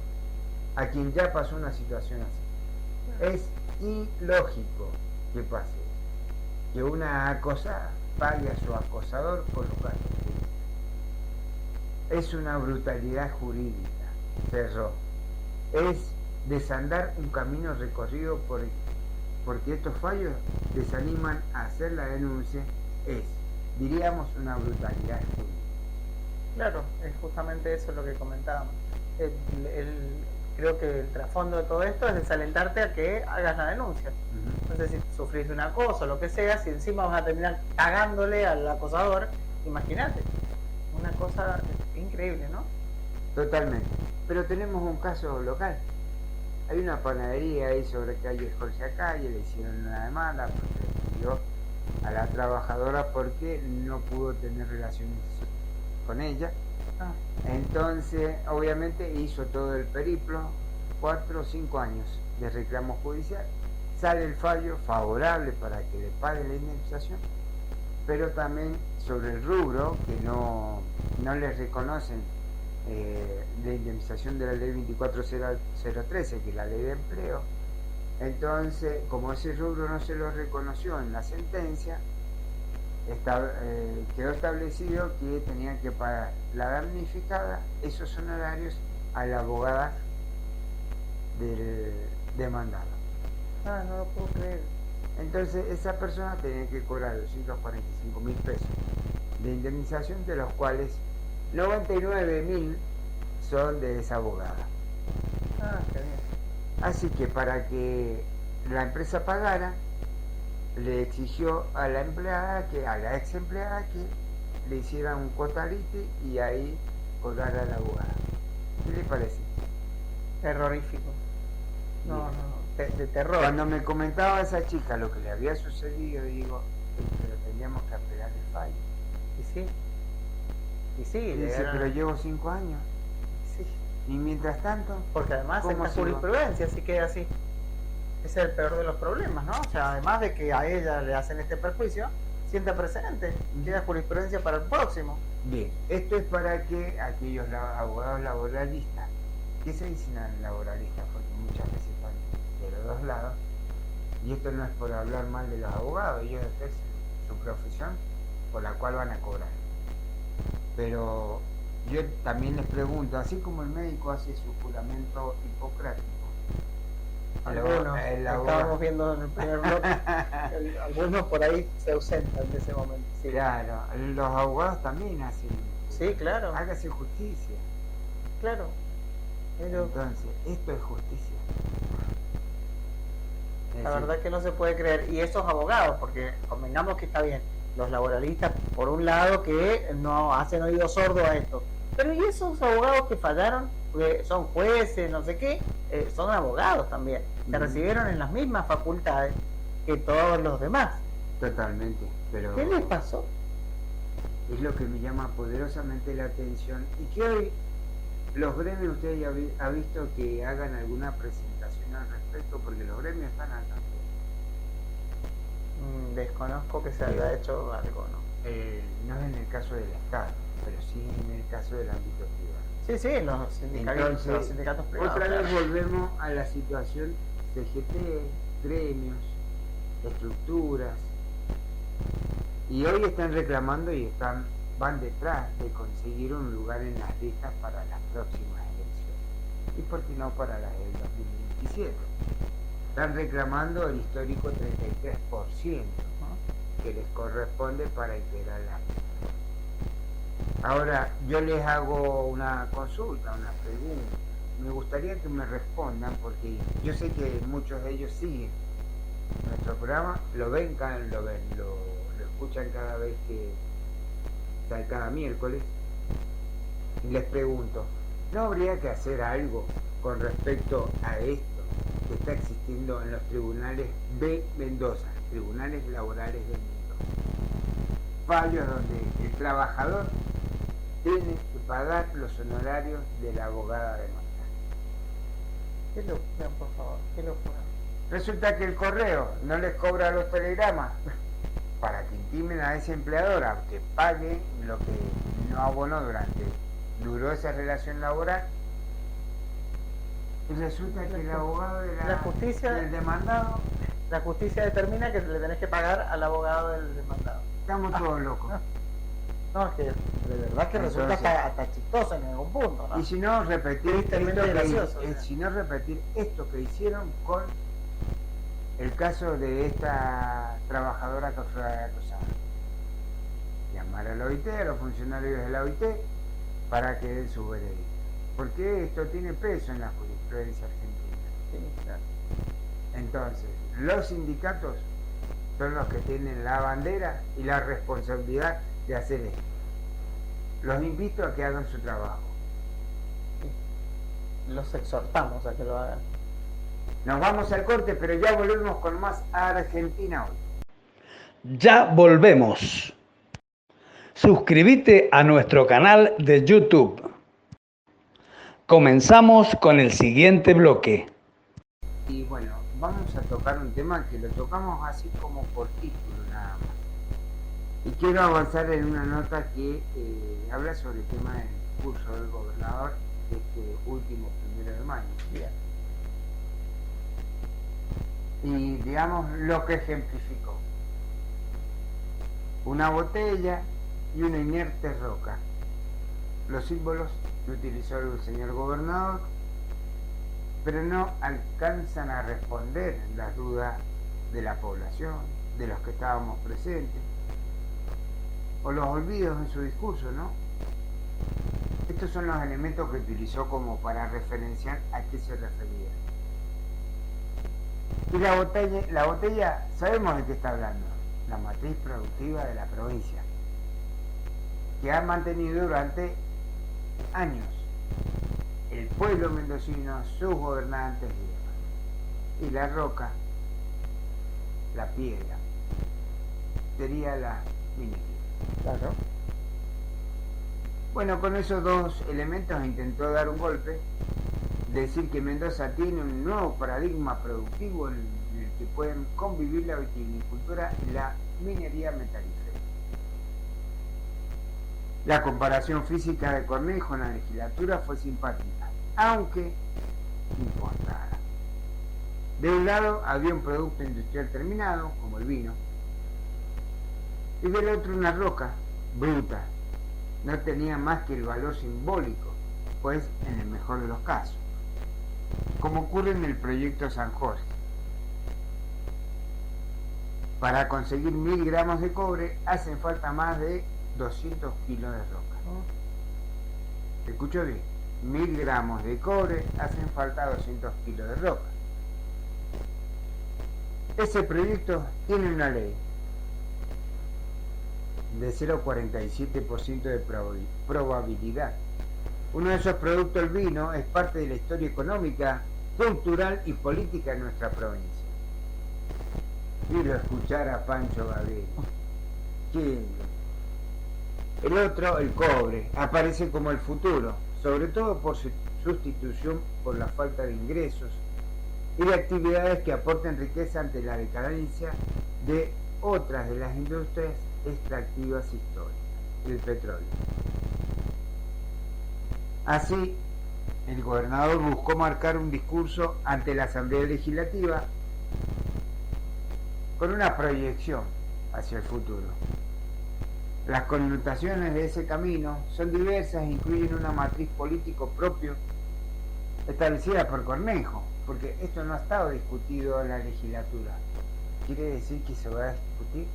a quien ya pasó una situación así. Es ilógico que pase que una acosada pague a su acosador por los gastos judiciales. Es una brutalidad jurídica, cerró. Es desandar un camino recorrido porque estos fallos desaniman a hacer la denuncia. Es, diríamos, una brutalidad jurídica. claro, es justamente eso lo que comentábamos. Creo que el trasfondo de todo esto es desalentarte a que hagas la denuncia. Entonces, si sufrís un acoso, lo que sea, si encima vas a terminar cagándole al acosador, imagínate. Una cosa increíble, ¿no? Totalmente. Pero tenemos un caso local. Hay una panadería ahí sobre calle Jorge Acalle, le hicieron una demanda porque le pidió a la trabajadora porque no pudo tener relaciones con ella. Entonces, obviamente hizo todo el periplo, 4 o 5 años de reclamo judicial. Sale el fallo favorable para que le pague la indemnización, pero también sobre el rubro que no le reconocen la indemnización de la ley 24013, que es la ley de empleo. Entonces, como ese rubro no se lo reconoció en la sentencia, quedó establecido que tenía que pagar la damnificada esos honorarios a la abogada del demandado. No lo puedo creer. Entonces esa persona tenía que cobrar 245.000 pesos de indemnización, de los cuales 99.000 son de esa abogada. Qué bien. Así que para que la empresa pagara, le exigió a la empleada, a la ex empleada, que le hiciera un cotalite y ahí colgara a la abogada. ¿Qué le parece? Terrorífico. No, de terror. Cuando me comentaba esa chica lo que le había sucedido, digo, pero teníamos que apelar el fallo. Y sí, Y dice, pero llevo 5 años. Sí. Y mientras tanto, Porque además ¿cómo esta sigo? jurisprudencia sí queda así. Ese es el peor de los problemas, ¿no? O sea, además de que a ella le hacen este perjuicio, sienta precedente, queda jurisprudencia para el próximo. Bien, esto es para que aquellos abogados laboralistas, ¿qué se dicen laboralistas? Porque muchas veces están de los dos lados, y esto no es por hablar mal de los abogados, ellos ejercen su profesión por la cual van a cobrar. Pero yo también les pregunto, así como el médico hace su juramento hipocrático, Algunos, el abogado, estábamos viendo en el primer bloque, algunos por ahí se ausentan de ese momento. Sí, claro, los abogados también hacen, sí, claro, hágase justicia. claro. Ellos, Entonces, esto es justicia. Es la decir, verdad que no se puede creer. Y esos abogados, porque convengamos que está bien, los laboralistas, por un lado, que no hacen oído sordo a esto. Pero ¿y esos abogados que fallaron? Porque son jueces, no sé qué, son abogados también. Se Ujú. recibieron en las mismas facultades que todos los demás. totalmente, pero ¿Qué les pasó? es lo que me llama poderosamente la atención y que hoy los gremios, usted ya ha visto que hagan alguna presentación al respecto, porque los gremios están al tanto. Desconozco que se haya hecho algo, ¿no? No es en el caso del Estado, pero sí en el caso del ámbito privado. Sí, sí, los Entonces, sindicatos privados. otra vez claro. volvemos a la situación CGT, gremios, estructuras, y hoy están reclamando y van detrás de conseguir un lugar en las listas para las próximas elecciones, y por qué no para las del 2027. Están reclamando el histórico 33% que les corresponde para integrar la lista. Ahora, yo les hago una consulta, una pregunta. Me gustaría que me respondan, porque yo sé que muchos de ellos siguen nuestro programa, lo escuchan cada vez que sale, cada miércoles. Y les pregunto, ¿no habría que hacer algo con respecto a esto que está existiendo en los tribunales de Mendoza, tribunales laborales de Mendoza? Fallos donde el trabajador tiene que pagar los honorarios de la abogada demandante. ¿Qué locura, por favor? ¿Qué locura? Resulta que el correo no les cobra los telegramas para que intimen a ese empleador a que pague lo que no abonó duró esa relación laboral. Y resulta que el abogado La justicia- del demandado, La justicia determina que le tenés que pagar al abogado del demandado. estamos todos locos. No, es que de verdad que resulta Entonces- hasta chistoso en algún punto, ¿no? Y si no, repetir Tristemente esto gracioso, que, o sea. si no repetir esto que hicieron con el caso de esta trabajadora que fue acosada. Llamar a la OIT, a los funcionarios de la OIT, para que den su veredicto. Porque esto tiene peso en la jurisprudencia argentina. Sí, claro. Entonces, los sindicatos son los que tienen la bandera y la responsabilidad de hacer esto. Los invito a que hagan su trabajo. Los exhortamos a que lo hagan. Nos vamos al corte, pero ya volvemos con más Argentina hoy. Ya volvemos. Suscríbete a nuestro canal de YouTube. Comenzamos con el siguiente bloque. Y bueno, vamos a tocar un tema que lo tocamos así como por título nada más. Y quiero avanzar en una nota que habla sobre el tema del discurso del gobernador este último 1 de mayo. Bien. Y digamos lo que ejemplificó. Una botella y una inerte roca. Los símbolos que utilizó el señor gobernador, pero no alcanzan a responder las dudas de la población, de los que estábamos presentes, o los olvidos en su discurso, ¿no? Estos son los elementos que utilizó como para referenciar a qué se refería. Y la botella, sabemos de qué está hablando, la matriz productiva de la provincia, que ha mantenido durante años el pueblo mendocino, sus gobernantes y demás. Y la roca, la piedra, sería la minería. Claro. Bueno, con esos dos elementos intentó dar un golpe, decir que Mendoza tiene un nuevo paradigma productivo en el que pueden convivir la vitivinicultura y la minería metalífera. La comparación física de Cornejo en la legislatura fue simpática, aunque importada. De un lado había un producto industrial terminado, como el vino, y del otro una roca bruta. No tenía más que el valor simbólico, pues en el mejor de los casos, como ocurre en el proyecto San Jorge. Para conseguir 1000 gramos de cobre hacen falta más de 200 kilos de roca. Escucho bien, 1000 gramos de cobre hacen falta 200 kilos de roca. Ese proyecto tiene una ley de 0,47% de probabilidad. Uno de esos productos, el vino, es parte de la historia económica, cultural y política de nuestra provincia. Quiero escuchar a Pancho Gabriel. ¿Quién? El otro, el cobre, aparece como el futuro, sobre todo por su sustitución por la falta de ingresos y de actividades que aporten riqueza ante la decadencia de otras de las industrias extractivas históricas, el petróleo. Así, el gobernador buscó marcar un discurso ante la Asamblea Legislativa con una proyección hacia el futuro. Las connotaciones de ese camino son diversas e incluyen una matriz político propio establecida por Cornejo, porque esto no ha estado discutido en la legislatura. ¿Quiere decir que se va a discutir?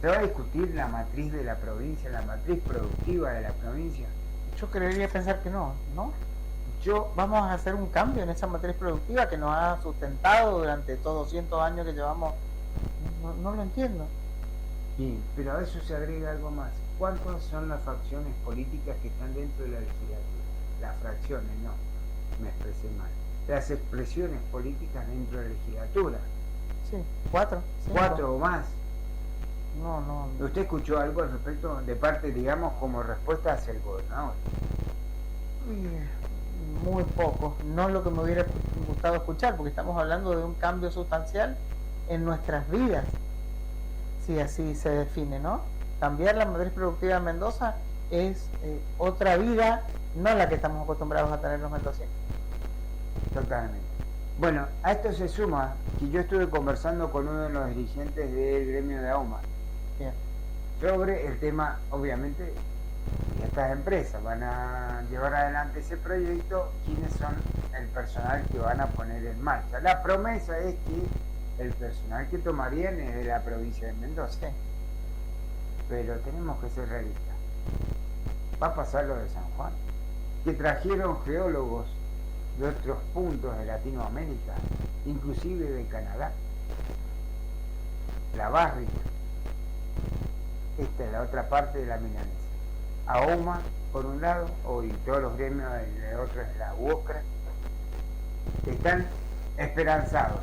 ¿Se va a discutir la matriz de la provincia, la matriz productiva de la provincia? Yo creería pensar que no, ¿no? Vamos a hacer un cambio en esa matriz productiva que nos ha sustentado durante todos 200 años que llevamos. No lo entiendo. Bien, pero a eso se agrega algo más. ¿Cuántas son las facciones políticas que están dentro de la legislatura? Las fracciones, no, me expresé mal. Las expresiones políticas dentro de la legislatura. Sí, 4. 4 o más. No. ¿Usted escuchó algo al respecto de parte, digamos, como respuesta hacia el gobernador? Muy poco, no lo que me hubiera gustado escuchar, porque estamos hablando de un cambio sustancial en nuestras vidas, si así se define, ¿no? Cambiar la matriz productiva de Mendoza es otra vida, no la que estamos acostumbrados a tener los mendocinos. Totalmente. Bueno, a esto se suma que yo estuve conversando con uno de los dirigentes del gremio de AUMA. Bien. Sobre el tema, obviamente, y estas empresas van a llevar adelante ese proyecto, quiénes son el personal que van a poner en marcha. La promesa es que el personal que tomarían es de la provincia de Mendoza. Sí. Pero tenemos que ser realistas. Va a pasar lo de San Juan, que trajeron geólogos de otros puntos de Latinoamérica, inclusive de Canadá. La Barrick. Esta es la otra parte de la milanesa. AUMA, por un lado, y todos los gremios de otros, la UOCRA, están esperanzados,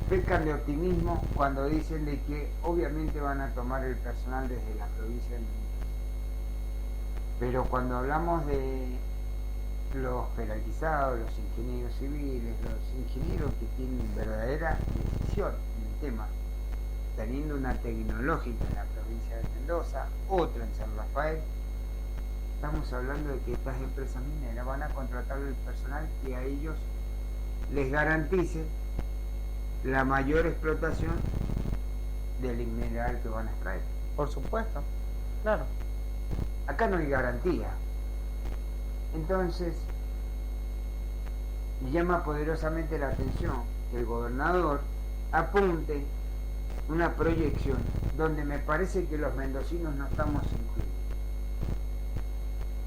pecan de optimismo cuando dicen de que obviamente van a tomar el personal desde la provincia de Mendoza. Pero cuando hablamos de los jerarquizados, los ingenieros civiles, los ingenieros que tienen verdadera decisión en el tema, teniendo una tecnológica en la provincia de Mendoza, otra en San Rafael, estamos hablando de que estas empresas mineras van a contratar el personal que a ellos les garantice la mayor explotación del mineral que van a extraer. Por supuesto, claro. Acá no hay garantía. Entonces, me llama poderosamente la atención que el gobernador apunte una proyección donde me parece que los mendocinos no estamos incluidos.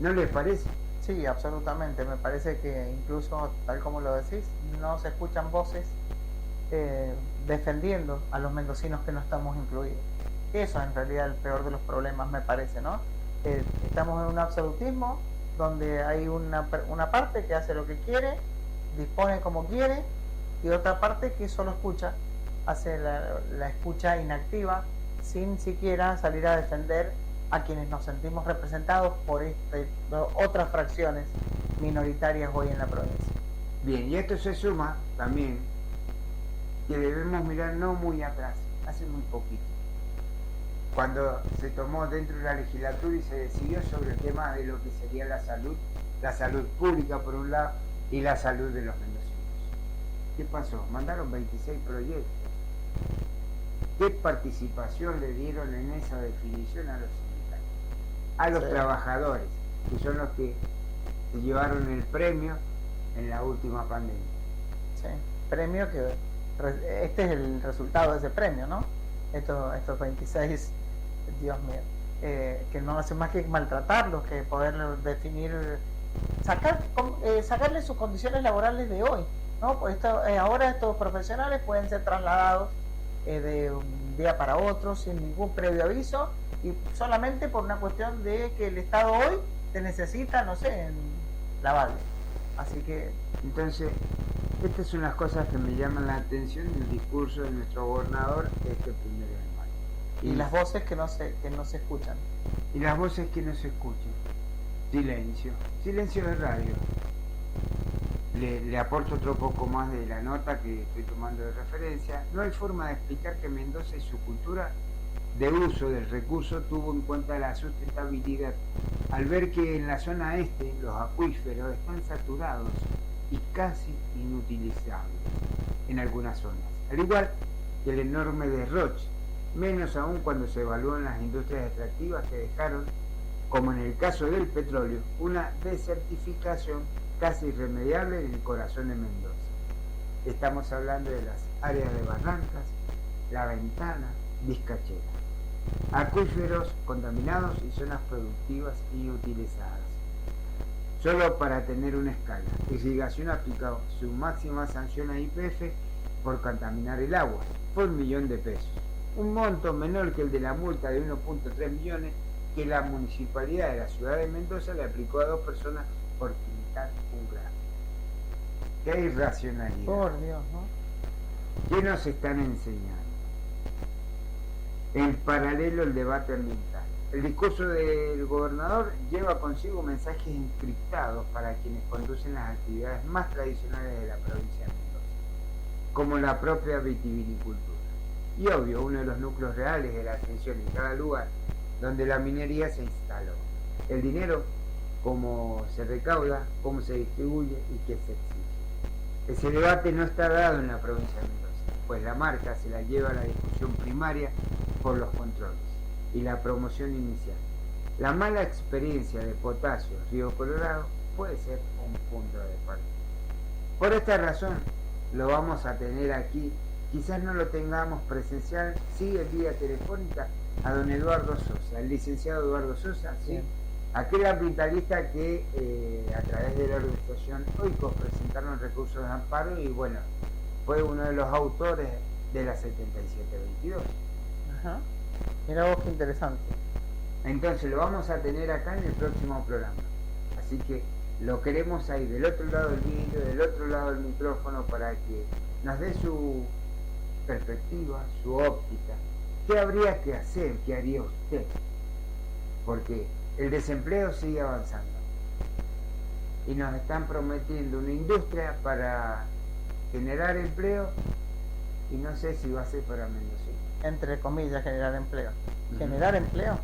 ¿No les parece? Sí, absolutamente. Me parece que incluso, tal como lo decís, no se escuchan voces defendiendo a los mendocinos que no estamos incluidos. Eso es en realidad el peor de los problemas, me parece, ¿no? Estamos en un absolutismo donde hay una parte que hace lo que quiere, dispone como quiere, y otra parte que solo escucha, hace la escucha inactiva, sin siquiera salir a defender a quienes nos sentimos representados por otras fracciones minoritarias hoy en la provincia. Bien, y esto se suma también que debemos mirar no muy atrás, hace muy poquito, cuando se tomó dentro de la legislatura y se decidió sobre el tema de lo que sería la salud pública por un lado y la salud de los mendocinos. ¿Qué pasó? Mandaron 26 proyectos. ¿Qué participación le dieron en esa definición a los sindicatos? A los trabajadores, que son los que se llevaron el premio en la última pandemia. Sí, premio que este es el resultado de ese premio, ¿no? Estos 26, Dios mío, que no hace más que maltratarlos, que poder definir, sacarle sus condiciones laborales de hoy, ¿no? Pues ahora estos profesionales pueden ser trasladados de un día para otro sin ningún previo aviso y solamente por una cuestión de que el Estado hoy te necesita, no sé, en la Valle. Así que entonces, estas son las cosas que me llaman la atención del discurso de nuestro gobernador este 1 de mayo. Y las voces que no se escuchan. Y las voces que no se escuchan. Silencio. Silencio de radio. Le aporto otro poco más de la nota que estoy tomando de referencia. No hay forma de explicar que Mendoza y su cultura de uso del recurso tuvo en cuenta la sustentabilidad, al ver que en la zona este los acuíferos están saturados y casi inutilizables en algunas zonas, al igual que el enorme derroche, menos aún cuando se evalúan las industrias extractivas que dejaron, como en el caso del petróleo, una desertificación casi irremediable en el corazón de Mendoza. Estamos hablando de las áreas de Barrancas, La Ventana, Vizcachera. Acuíferos contaminados y zonas productivas inutilizadas. Solo para tener una escala, Irrigación aplicó su máxima sanción a YPF por contaminar el agua, por 1 millón de pesos. Un monto menor que el de la multa de 1.3 millones que la municipalidad de la ciudad de Mendoza le aplicó a 2 personas por pintar un gráfico. ¡Qué irracionalidad! Por Dios, ¿no? ¿Qué nos están enseñando? En paralelo el debate ambiental. El discurso del gobernador lleva consigo mensajes encriptados para quienes conducen las actividades más tradicionales de la provincia de Mendoza, como la propia vitivinicultura. Y obvio, uno de los núcleos reales de la atención en cada lugar donde la minería se instaló. El dinero, cómo se recauda, cómo se distribuye y qué se exige. Ese debate no está dado en la provincia de Mendoza, pues la marca se la lleva a la discusión primaria por los controles y la promoción inicial. La mala experiencia de Potasio Río Colorado puede ser un punto de partida. Por esta razón lo vamos a tener aquí, quizás no lo tengamos presencial, sí en vía telefónica, a don Eduardo Sosa, el licenciado Eduardo Sosa, ¿sí? Aquel ambientalista que a través de la organización OICOS presentaron recursos de amparo y bueno, fue uno de los autores de la 7722. Ajá. Mira vos qué interesante. Entonces lo vamos a tener acá en el próximo programa. Así que lo queremos ahí del otro lado del vídeo, del otro lado del micrófono para que nos dé su perspectiva, su óptica. ¿Qué habría que hacer? ¿Qué haría usted? Porque el desempleo sigue avanzando. Y nos están prometiendo una industria para generar empleo y no sé si va a ser para Mendoza. Entre comillas, generar empleo. ¿Generar empleo?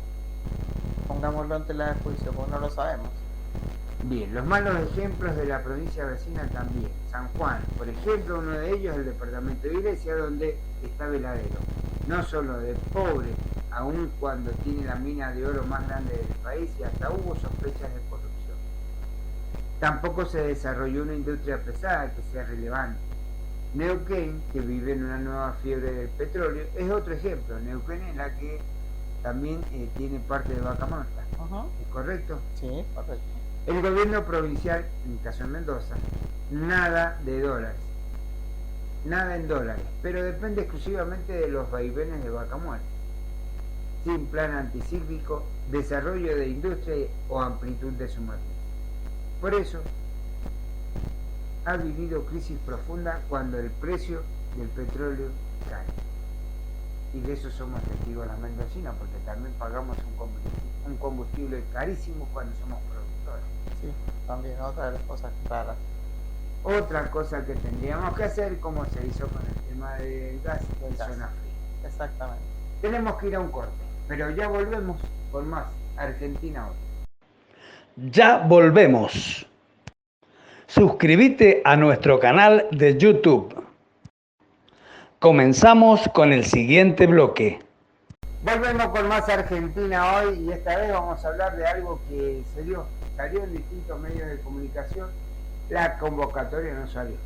Pongámoslo ante la de juicio, porque no lo sabemos. Bien, los malos ejemplos de la provincia vecina también. San Juan, por ejemplo, uno de ellos, el departamento de Iglesia, donde está Veladero. No solo de pobre, aun cuando tiene la mina de oro más grande del país y hasta hubo sospechas de corrupción. Tampoco se desarrolló una industria pesada que sea relevante. Neuquén, que vive en una nueva fiebre del petróleo, es otro ejemplo. Neuquén es la que también tiene parte de Vaca Muerta. ¿Es correcto? Sí, correcto. El gobierno provincial, en el caso de Mendoza, nada de dólares. Nada en dólares, pero depende exclusivamente de los vaivenes de Vaca Muerta. Sin plan anticíclico, desarrollo de industria o amplitud de su matriz. Por eso, ha vivido crisis profunda cuando el precio del petróleo cae. Y de eso somos testigos las mendocinas, porque también pagamos un combustible carísimo cuando somos productores. Sí, también otra de las cosas raras. Otra cosa que tendríamos que hacer, como se hizo con el tema del gas en zona fría. Exactamente. Tenemos que ir a un corte, pero ya volvemos con más Argentina hoy. Ya volvemos. Suscríbete a nuestro canal de YouTube. Comenzamos con el siguiente bloque. Volvemos con más Argentina hoy y esta vez vamos a hablar de algo que salió en distintos medios de comunicación. La convocatoria no salió,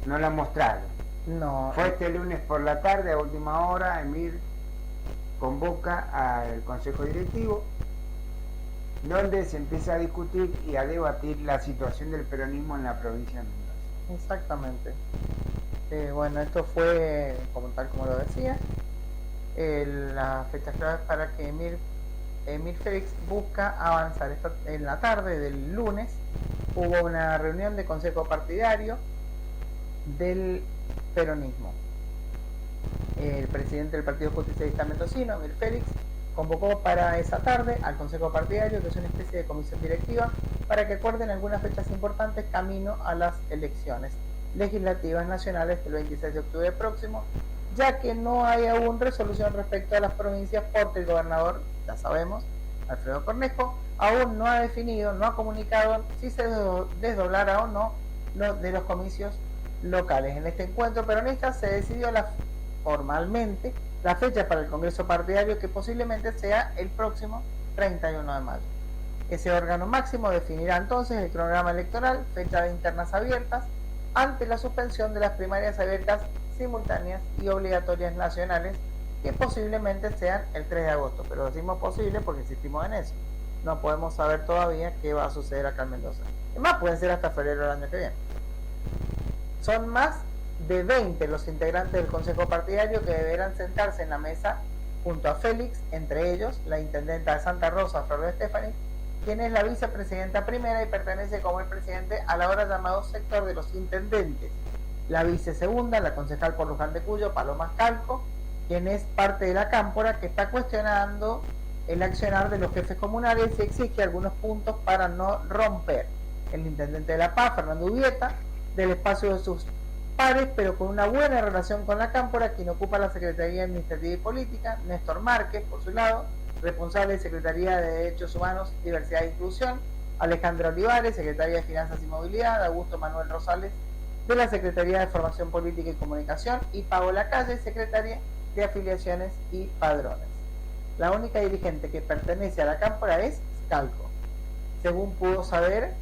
no la mostraron. No, Fue este lunes por la tarde, a última hora, Emir convoca al Consejo Directivo, donde se empieza a discutir y a debatir la situación del peronismo en la provincia de Mendoza. exactamente. Bueno, esto fue tal como lo decía. La fecha clave para que Emir Félix busca avanzar. En la tarde del lunes hubo una reunión de consejo partidario del peronismo. El presidente del Partido Justicialista Mendocino, Emir Félix, convocó para esa tarde al consejo partidario, que es una especie de comisión directiva, para que acuerden algunas fechas importantes camino a las elecciones legislativas nacionales del 26 de octubre próximo, ya que no hay aún resolución respecto a las provincias, porque el gobernador, ya sabemos, Alfredo Cornejo, aún no ha definido, no ha comunicado si se desdoblará o no de los comicios locales. En este encuentro peronista se decidió formalmente la fecha para el Congreso Partidario, que posiblemente sea el próximo 31 de mayo. Ese órgano máximo definirá entonces el cronograma electoral, fecha de internas abiertas, ante la suspensión de las primarias abiertas simultáneas y obligatorias nacionales, que posiblemente sean el 3 de agosto, pero decimos posible porque insistimos en eso. No podemos saber todavía qué va a suceder acá en Mendoza. Además, pueden ser hasta febrero del año que viene. Son más de 20 los integrantes del Consejo Partidario que deberán sentarse en la mesa junto a Félix, entre ellos la intendenta de Santa Rosa, Flor de Estefani, quien es la vicepresidenta primera y pertenece como el presidente al ahora llamado sector de los intendentes. La vicesegunda, la concejal por Luján de Cuyo, Paloma Calco, quien es parte de la cámpora, que está cuestionando el accionar de los jefes comunales y exige algunos puntos para no romper. El intendente de La Paz, Fernando Ubieta, del espacio de sus pares, pero con una buena relación con la cámpora, quien ocupa la Secretaría Administrativa y Política, Néstor Márquez, por su lado, responsable de Secretaría de Derechos Humanos, Diversidad e Inclusión, Alejandra Olivares, Secretaría de Finanzas y Movilidad, Augusto Manuel Rosales, de la Secretaría de Formación Política y Comunicación, y Paola Calle, Secretaria de Afiliaciones y Padrones. La única dirigente que pertenece a la cámpora es Calco. Según pudo saber,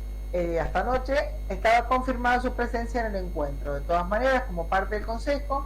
hasta anoche estaba confirmada su presencia en el encuentro. De todas maneras, como parte del Consejo,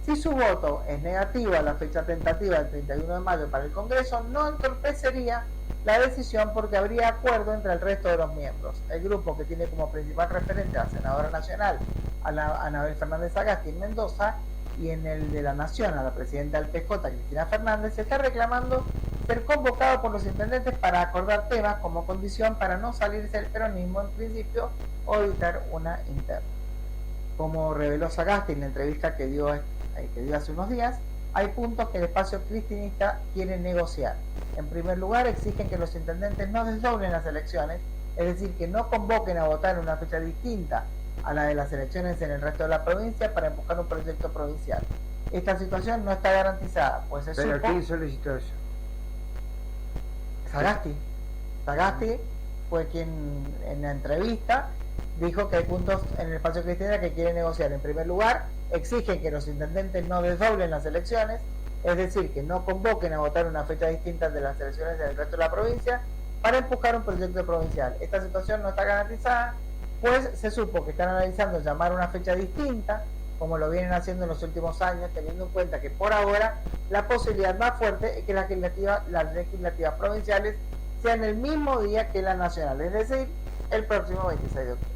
si su voto es negativo a la fecha tentativa del 31 de mayo para el Congreso, no entorpecería la decisión porque habría acuerdo entre el resto de los miembros. El grupo, que tiene como principal referente a la senadora nacional, a Anabel Fernández Sagasti en Mendoza, y en el de la Nación a la presidenta del PJ, Cristina Fernández, se está reclamando ser convocado por los intendentes para acordar temas como condición para no salirse del peronismo en principio o evitar una interna. Como reveló Sagasti en la entrevista que dio hace unos días, hay puntos que el espacio cristinista quiere negociar. En primer lugar, exigen que los intendentes no desdoblen las elecciones, es decir, que no convoquen a votar en una fecha distinta a la de las elecciones en el resto de la provincia para empujar un proyecto provincial. Esta situación no está garantizada, pues se ¿Pero supo... quién solicitó eso? Sagasti fue quien en la entrevista dijo que hay puntos en el espacio cristinista que quiere negociar. En primer lugar, exigen que los intendentes no desdoblen las elecciones, es decir, que no convoquen a votar una fecha distinta de las elecciones en el resto de la provincia para empujar un proyecto provincial. Esta situación no está garantizada, pues se supo que están analizando llamar una fecha distinta, como lo vienen haciendo en los últimos años, teniendo en cuenta que por ahora la posibilidad más fuerte es que las legislativas provinciales sean el mismo día que la nacional, es decir, el próximo 26 de octubre.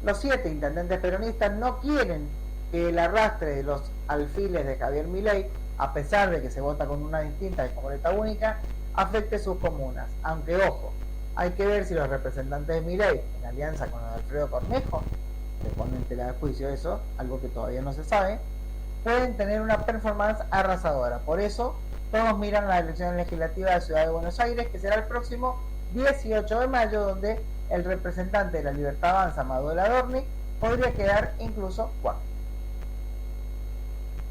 Los 7 intendentes peronistas no quieren que el arrastre de los alfiles de Javier Milei, a pesar de que se vota con una distinta de boleta única, afecte sus comunas. Aunque, ojo, hay que ver si los representantes de Milei, en alianza con Alfredo Cornejo, que ponen en tela de juicio eso, algo que todavía no se sabe, pueden tener una performance arrasadora. Por eso, todos miran la elección legislativa de Ciudad de Buenos Aires, que será el próximo 18 de mayo, donde el representante de la Libertad Avanza, Manuel Adorni, podría quedar incluso cuarto.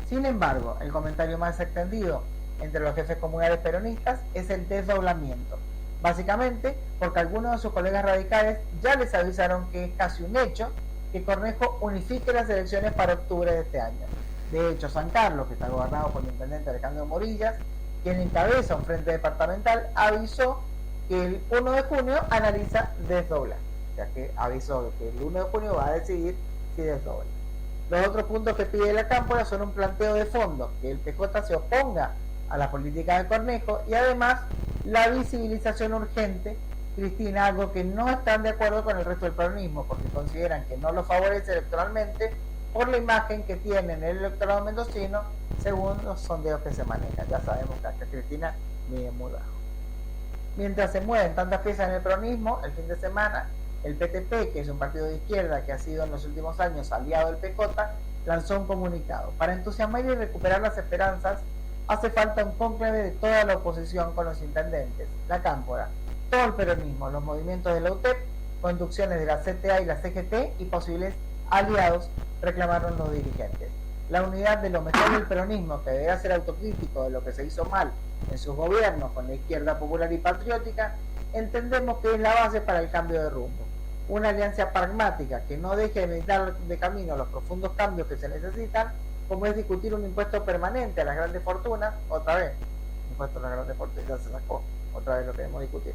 Sin embargo, el comentario más extendido entre los jefes comunales peronistas es el desdoblamiento. Básicamente porque algunos de sus colegas radicales ya les avisaron que es casi un hecho que Cornejo unifique las elecciones para octubre de este año. De hecho, San Carlos, que está gobernado por el intendente Alejandro Morillas, quien encabeza un frente departamental, avisó que el 1 de junio analiza desdoblar. O sea, que avisó que el 1 de junio va a decidir si desdobla. Los otros puntos que pide la Cámpora son un planteo de fondo, que el PJ se oponga a la política de Cornejo y además la visibilización urgente, Cristina, algo que no están de acuerdo con el resto del peronismo, porque consideran que no lo favorece electoralmente por la imagen que tiene en el electorado mendocino según los sondeos que se manejan. Ya sabemos que acá Cristina mide muy bajo. Mientras se mueven tantas piezas en el peronismo, el fin de semana, el PTP, que es un partido de izquierda que ha sido en los últimos años aliado del PJ, lanzó un comunicado. Para entusiasmar y recuperar las esperanzas, hace falta un cónclave de toda la oposición con los intendentes, la Cámpora, todo el peronismo, los movimientos de la UTEP, conducciones de la CTA y la CGT y posibles aliados, reclamaron los dirigentes. La unidad de lo mejor del peronismo, que deberá ser autocrítico de lo que se hizo mal en sus gobiernos con la izquierda popular y patriótica, entendemos que es la base para el cambio de rumbo. Una alianza pragmática que no deje de dar de camino los profundos cambios que se necesitan, como es discutir un impuesto permanente a las grandes fortunas, otra vez, impuesto a las grandes fortunas ya se sacó, otra vez lo queremos discutir.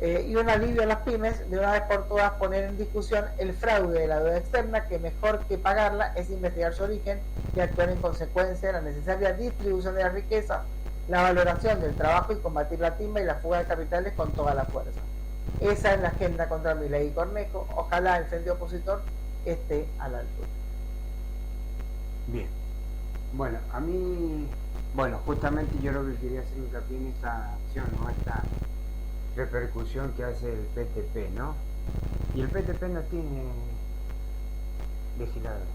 Y un alivio a las pymes, de una vez por todas poner en discusión el fraude de la deuda externa, que mejor que pagarla es investigar su origen y actuar en consecuencia de la necesaria distribución de la riqueza, la valoración del trabajo y combatir la timba y la fuga de capitales con toda la fuerza. Esa es la agenda contra Milei y Cornejo. Ojalá el frente opositor esté a la altura. Bien. Bueno, a mí, justamente yo lo que quería hacer hincapié en esta acción, ¿no? Esta repercusión que hace el PTP, ¿no? Y el PTP no tiene legisladores.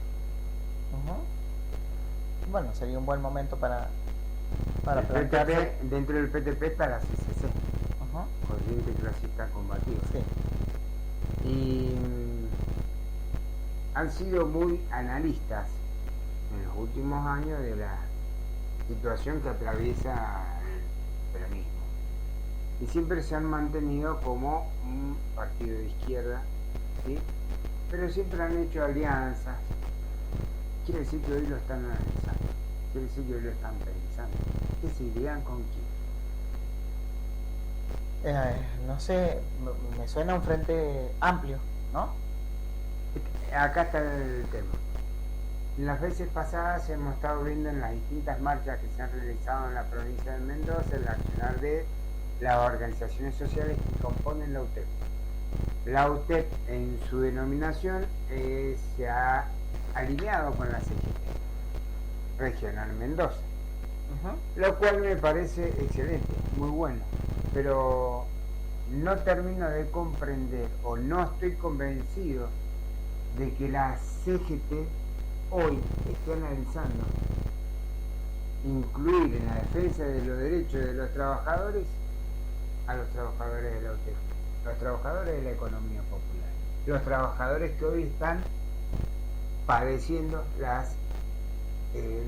Bueno, sería un buen momento para el plantearse. PTP, dentro del PTP está la CCC, Corriente Clasista Combativa. Sí. Y han sido muy analistas en los últimos años de la situación que atraviesa el peronismo. Y siempre se han mantenido como un partido de izquierda, ¿sí? Pero siempre han hecho alianzas. Quiere decir que hoy lo están analizando, quiere decir que hoy lo están pensando. ¿Qué se irían con quién? No sé, me suena un frente amplio, ¿no? Acá está el tema. En las veces pasadas hemos estado viendo en las distintas marchas que se han realizado en la provincia de Mendoza el accionar de las organizaciones sociales que componen la UTEP. La UTEP en su denominación se ha alineado con la CGT Regional Mendoza, lo cual me parece excelente, muy bueno, pero no termino de comprender o no estoy convencido de que la CGT hoy esté analizando incluir en la defensa de los derechos de los trabajadores a los trabajadores de la UTEP, los trabajadores de la economía popular, los trabajadores que hoy están padeciendo las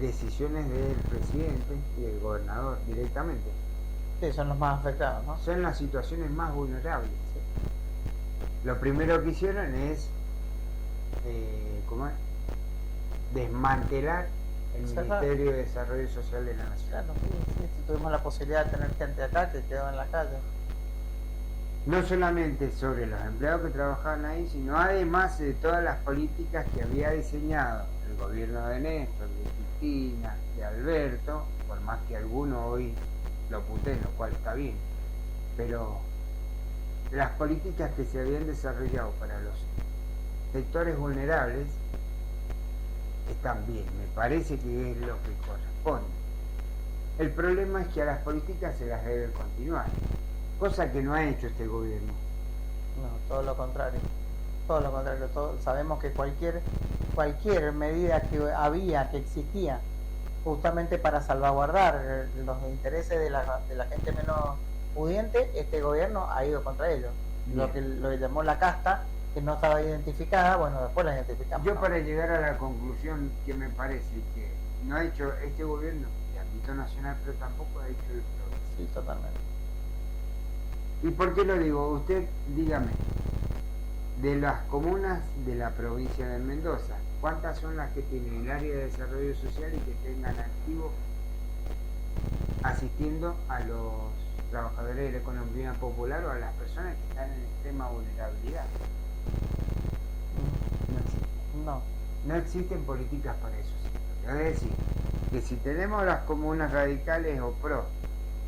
decisiones del presidente y del gobernador directamente. Sí, son los más afectados, ¿no? Son las situaciones más vulnerables. ¿Sí? Lo primero que hicieron es, desmantelar el Ministerio de Desarrollo Social de la Nación. Claro, sí, tuvimos la posibilidad de tener gente acá que quedó en la calle. No solamente sobre los empleados que trabajaban ahí, sino además de todas las políticas que había diseñado el gobierno de Néstor, de Cristina, de Alberto, por más que alguno hoy lo puteen, lo cual está bien, pero las políticas que se habían desarrollado para los sectores vulnerables están bien, me parece que es lo que corresponde. El problema es que a las políticas se las debe continuar, cosa que no ha hecho este gobierno. No, todo lo contrario. Sabemos que cualquier medida que existía justamente para salvaguardar los intereses de la gente menos pudiente, este gobierno ha ido contra ellos. Lo que llamó la casta, que no estaba identificada, bueno, después la identificamos. Yo, para llegar a la conclusión que me parece que no ha hecho este gobierno de ámbito nacional, pero tampoco ha hecho el progreso. Sí, totalmente. ¿Y por qué lo digo? Usted dígame, de las comunas de la provincia de Mendoza, ¿cuántas son las que tienen el área de desarrollo social y que tengan activo asistiendo a los trabajadores de la economía popular o a las personas que están en extrema vulnerabilidad? No existe. No. No existen políticas para eso. Es decir, que si tenemos las comunas radicales o pro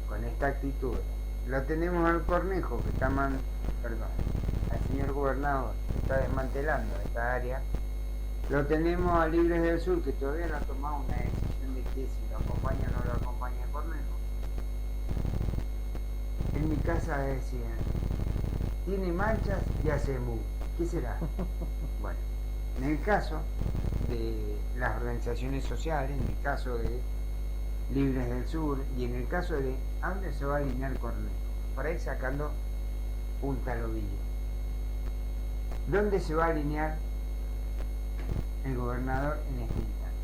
con esta actitud, lo tenemos al Cornejo que está al señor gobernador que está desmantelando esta área, lo tenemos a Libres del Sur que todavía no ha tomado una decisión de que si lo acompaña o no lo acompaña Cornejo. En mi casa decían, tiene manchas y hace mu. ¿Qué será? Bueno, en el caso de las organizaciones sociales, en el caso de Libres del Sur y en el caso de ¿a dónde se va a alinear Cornejo? Para ir sacando punta al ovillo. ¿Dónde se va a alinear el gobernador en esta instancia?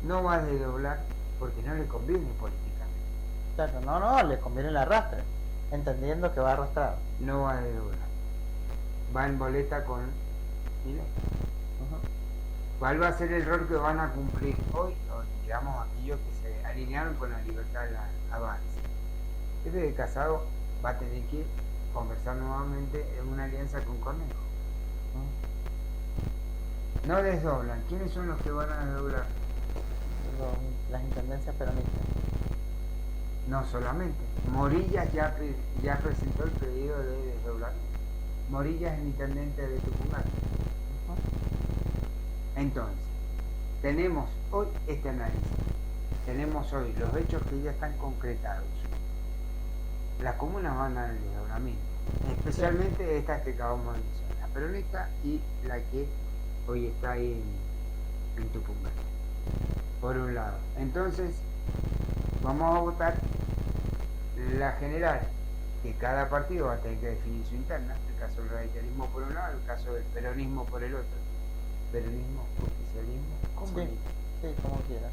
No va a desdoblar porque no le conviene políticamente. Claro, no, le conviene el arrastre, entendiendo que va a arrastrar. No va a desdoblar. Va en boleta con Milei. ¿Cuál va a ser el rol que van a cumplir hoy, o digamos aquellos que se alinearon con la libertad de avance? De Casado va a tener que conversar nuevamente en una alianza con Cornejo. No desdoblan. ¿Quiénes son los que van a desdoblar? Las intendencias peronistas. No solamente. Morillas ya presentó el pedido de desdoblamiento. Morillas es el intendente de Tucumán. Entonces, tenemos hoy este análisis. Tenemos hoy los hechos que ya están concretados. Las comunas van al desdoblamiento, especialmente estas que acabamos de mencionar, la peronista y la que hoy está ahí en Tucumán, por un lado. Entonces, vamos a votar la general, que cada partido va a tener que definir su interna, el caso del radicalismo por un lado, el caso del peronismo por el otro. Peronismo, justicialismo, comunismo. Sí, como quiera.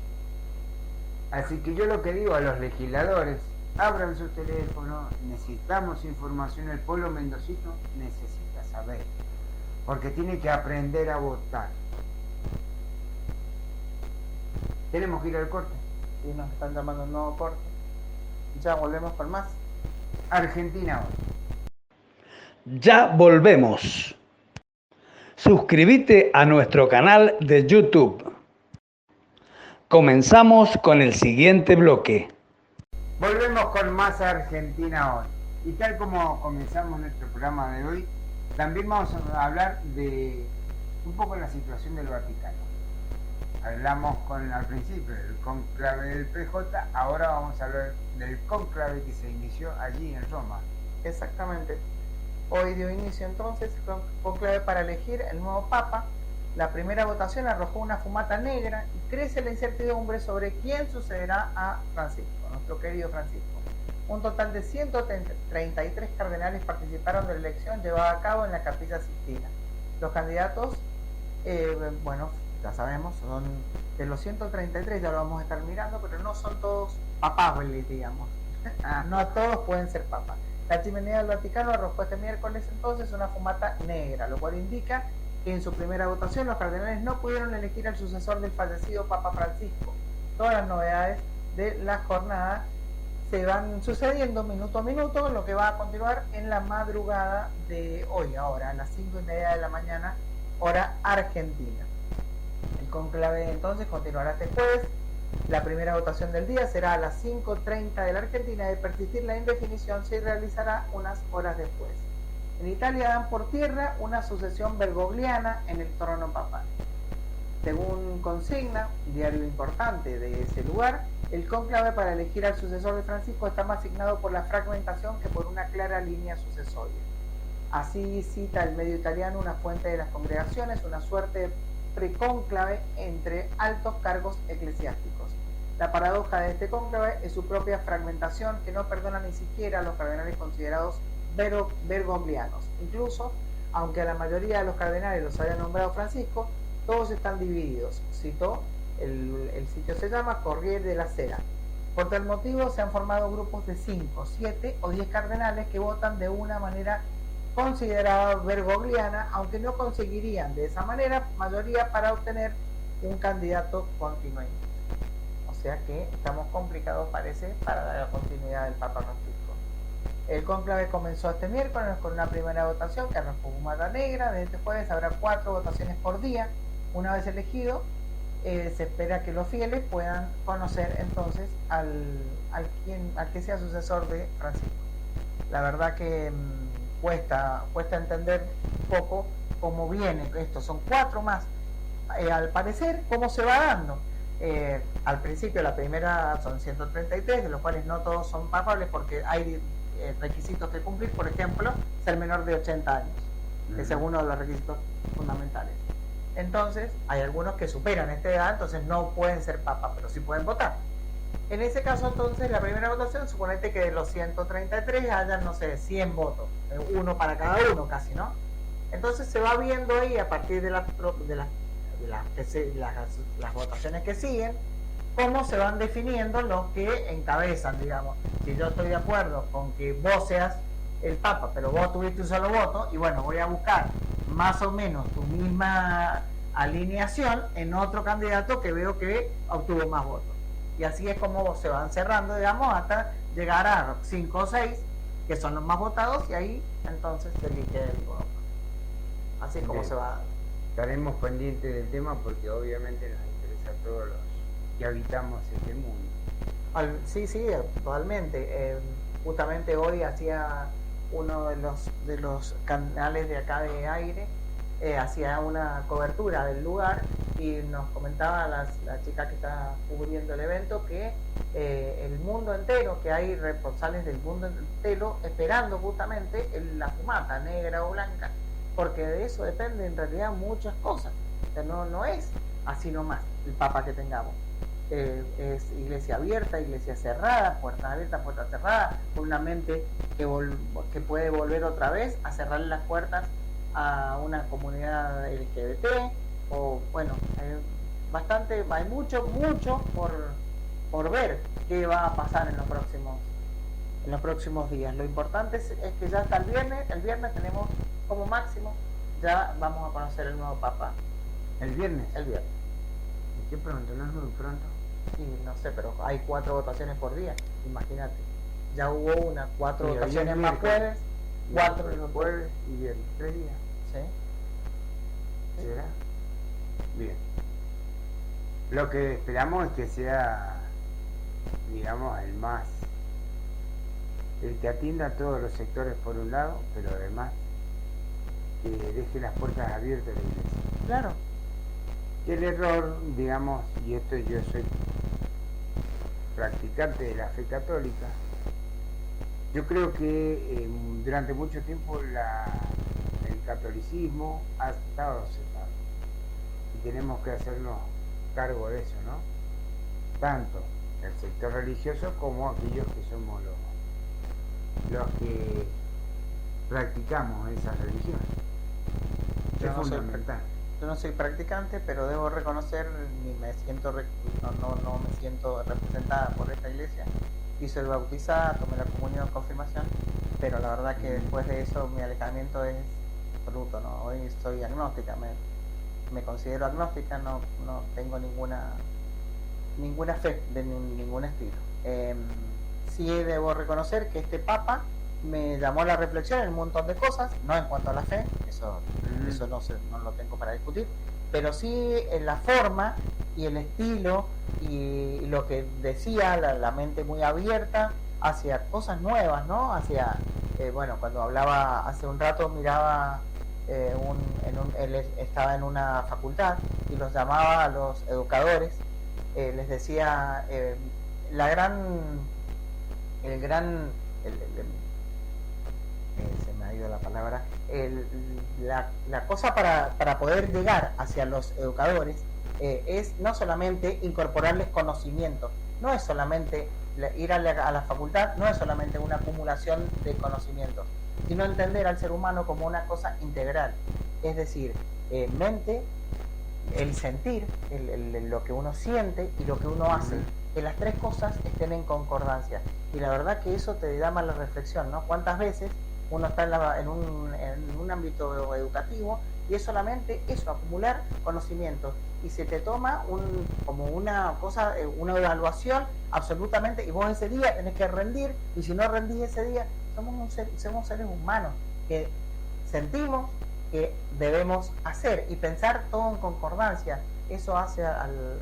Así que yo lo que digo a los legisladores, abran sus teléfonos, necesitamos información, el pueblo mendocino necesita saber, porque tiene que aprender a votar. Tenemos que ir al corte. Sí, nos están llamando un nuevo corte. Ya volvemos con más. Argentina hoy. Ya volvemos. Suscríbete a nuestro canal de YouTube. Comenzamos con el siguiente bloque. Volvemos con más Argentina hoy. Y tal como comenzamos nuestro programa de hoy, también vamos a hablar de un poco la situación del Vaticano. Hablamos al principio del cónclave del PJ, ahora vamos a hablar del cónclave que se inició allí en Roma. Exactamente. Hoy dio inicio entonces el cónclave para elegir el nuevo Papa. La primera votación arrojó una fumata negra y crece la incertidumbre sobre quién sucederá a Francisco, nuestro querido Francisco. Un total de 133 cardenales participaron de la elección llevada a cabo en la Capilla Sixtina. Los candidatos, bueno, ya sabemos, son de los 133, ya lo vamos a estar mirando, pero no son todos papables, digamos. No todos pueden ser papas. La chimenea del Vaticano arrojó este miércoles entonces una fumata negra, lo cual indica que en su primera votación los cardenales no pudieron elegir al sucesor del fallecido Papa Francisco. Todas las novedades de la jornada se van sucediendo minuto a minuto, lo que va a continuar en la madrugada de hoy, ahora a las 5:30 de la mañana, hora argentina. El conclave entonces continuará este jueves. La primera votación del día será a las 5:30 de la Argentina. De persistir la indefinición, se realizará unas horas después. En Italia dan por tierra una sucesión bergogliana en el trono papal. Según consigna, un diario importante de ese lugar, el cónclave para elegir al sucesor de Francisco está más asignado por la fragmentación que por una clara línea sucesoria. Así cita el medio italiano una fuente de las congregaciones, una suerte de precónclave entre altos cargos eclesiásticos. La paradoja de este cónclave es su propia fragmentación, que no perdona ni siquiera a los cardenales considerados bergoglianos. Incluso, aunque a la mayoría de los cardenales los haya nombrado Francisco, todos están divididos. Citó, el sitio se llama Corriere della Sera. Por tal motivo se han formado grupos de 5, 7 o 10 cardenales que votan de una manera considerada bergogliana, aunque no conseguirían de esa manera mayoría para obtener un candidato continuo. O sea que estamos complicados, parece, para la continuidad del Papa Francisco. El cónclave comenzó este miércoles con una primera votación que arrojó fumata negra. Desde este jueves habrá 4 votaciones por día. Una vez elegido, se espera que los fieles puedan conocer entonces al que sea sucesor de Francisco. La verdad que cuesta entender un poco cómo viene esto. Son 4 más. Al parecer, ¿cómo se va dando? Al principio la primera son 133, de los cuales no todos son papables porque hay requisitos que cumplir, por ejemplo, ser menor de 80 años. Ese es uno de los requisitos fundamentales. Entonces, hay algunos que superan esta edad, entonces no pueden ser papas, pero sí pueden votar. En ese caso, entonces, la primera votación, suponete que de los 133 hayan, no sé, 100 votos, uno para cada uno casi, ¿no? Entonces se va viendo ahí, a partir de las votaciones que siguen, cómo se van definiendo los que encabezan, digamos. Si yo estoy de acuerdo con que vos seas el Papa, pero vos tuviste un solo voto, y bueno, voy a buscar más o menos tu misma alineación en otro candidato que veo que obtuvo más votos. Y así es como se van cerrando, digamos, hasta llegar a 5 o 6, que son los más votados, y ahí entonces se elige el Papa. Así es como se va. Estaremos pendientes del tema porque obviamente nos interesa a todos los que habitamos este mundo. Sí, totalmente. Justamente hoy hacía uno de los canales de acá de Aire, hacía una cobertura del lugar y nos comentaba la chica que está cubriendo el evento que el mundo entero, que hay responsables del mundo entero esperando justamente la fumata negra o blanca, porque de eso depende en realidad muchas cosas. O sea, no es así nomás el Papa que tengamos. Es iglesia abierta, iglesia cerrada, puertas abiertas, puertas cerradas, con una mente que puede volver otra vez a cerrar las puertas a una comunidad LGBT, o bueno, hay mucho por ver qué va a pasar en los próximos días. Lo importante es que ya hasta el viernes tenemos como máximo, ya vamos a conocer el nuevo Papa. ¿El viernes? El viernes. ¿Y qué pronto? ¿No es muy pronto? Sí, no sé, pero hay 4 votaciones por día, imagínate. Ya hubo 4 votaciones más jueves, 4 jueves y viernes, 3 días. ¿Sí? ¿Será? Bien. Lo que esperamos es que sea, digamos, el que atienda a todos los sectores por un lado, pero además que deje las puertas abiertas de la iglesia. Claro. El error, digamos, y esto yo soy practicante de la fe católica, yo creo que durante mucho tiempo el catolicismo ha estado separado y tenemos que hacernos cargo de eso, ¿no? Tanto el sector religioso como aquellos que somos los que practicamos esa religión. Es fundamental. Yo no soy practicante, pero debo reconocer, no me siento representada por esta iglesia. Y soy bautizada, tomé la comunión de confirmación, pero la verdad que después de eso mi alejamiento es absoluto, ¿no? Hoy soy agnóstica, me considero agnóstica, no tengo ninguna fe de ningún estilo. Sí debo reconocer que este Papa me llamó a la reflexión en un montón de cosas, no en cuanto a la fe, eso no lo tengo para discutir, pero sí en la forma y el estilo y lo que decía, la mente muy abierta hacia cosas nuevas, ¿no? Cuando hablaba hace un rato, miraba, él estaba en una facultad y los llamaba a los educadores, les decía, se me ha ido la palabra, la cosa para poder llegar hacia los educadores es no solamente incorporarles conocimiento, no es solamente ir a la facultad, no es solamente una acumulación de conocimientos, sino entender al ser humano como una cosa integral, es decir, mente, el sentir, lo que uno siente y lo que uno hace, que las 3 cosas estén en concordancia. Y la verdad que eso te da más la reflexión, ¿no? ¿Cuántas veces uno está en un ámbito educativo y es solamente eso, acumular conocimientos. Y se te toma como una cosa, una evaluación absolutamente, y vos ese día tenés que rendir, y si no rendís ese día, somos seres humanos que sentimos que debemos hacer y pensar todo en concordancia. Eso hace al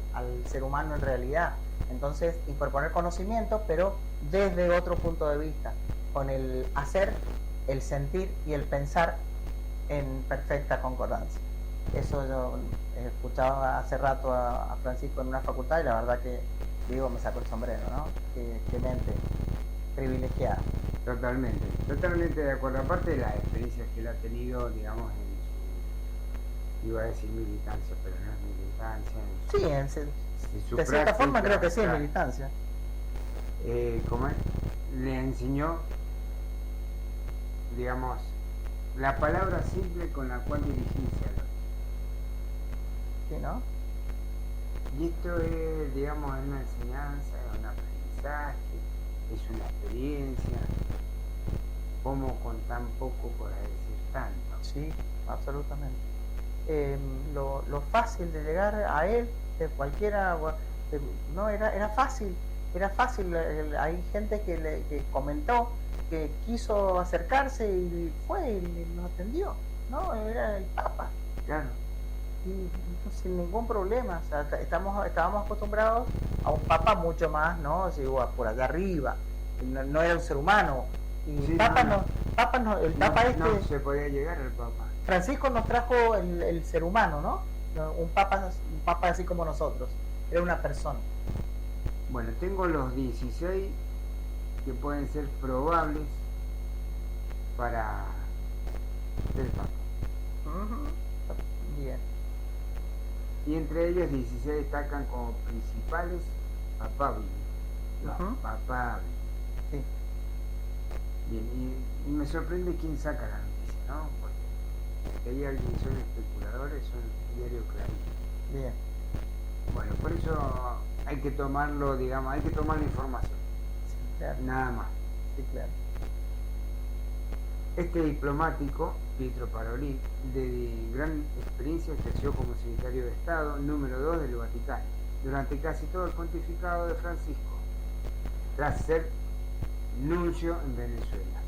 ser humano en realidad. Entonces, incorporar conocimiento, pero desde otro punto de vista, con el hacer, el sentir y el pensar en perfecta concordancia. Eso yo escuchaba hace rato a Francisco en una facultad y la verdad que, digo, me sacó el sombrero, ¿no? Qué mente privilegiada. Totalmente de acuerdo. Aparte de las experiencias que él ha tenido, digamos, en su, iba a decir militancia, pero no es militancia. Sí, su de cierta práctica, forma creo que sí es claro. militancia. ¿Cómo es? Le enseñó, digamos, la palabra simple con la cual dirigirse al otro. Sí, ¿no? Y esto es, digamos, una enseñanza, es un aprendizaje, es una experiencia, como con tan poco por decir tanto. Sí, absolutamente. Lo fácil de llegar a él, de cualquiera, no, era fácil. Hay gente que comentó que quiso acercarse y fue y nos atendió, ¿no? Era el Papa. Claro. Y sin ningún problema, o sea, estábamos acostumbrados a un Papa mucho más, ¿no? Por allá arriba, no era un ser humano. Y Sí, el Papa no se podía llegar al Papa. Francisco nos trajo el ser humano, ¿no? Un papa así como nosotros, era una persona. Bueno, tengo los 16 que pueden ser probables para el Papa. Bien. Y entre ellos 16 destacan como principales papables. Ujú. Papables. Sí. Bien, y me sorprende quién saca la noticia, ¿no? Porque hay alguien que son especuladores, son diario Clarín. Bien. Bueno, por eso hay que tomarlo, digamos, hay que tomar la información, Sí, claro. nada más. Sí, claro. Este diplomático, Pietro Parolin, de gran experiencia, ejerció como secretario de Estado número 2 del Vaticano durante casi todo el pontificado de Francisco, tras ser nuncio en Venezuela,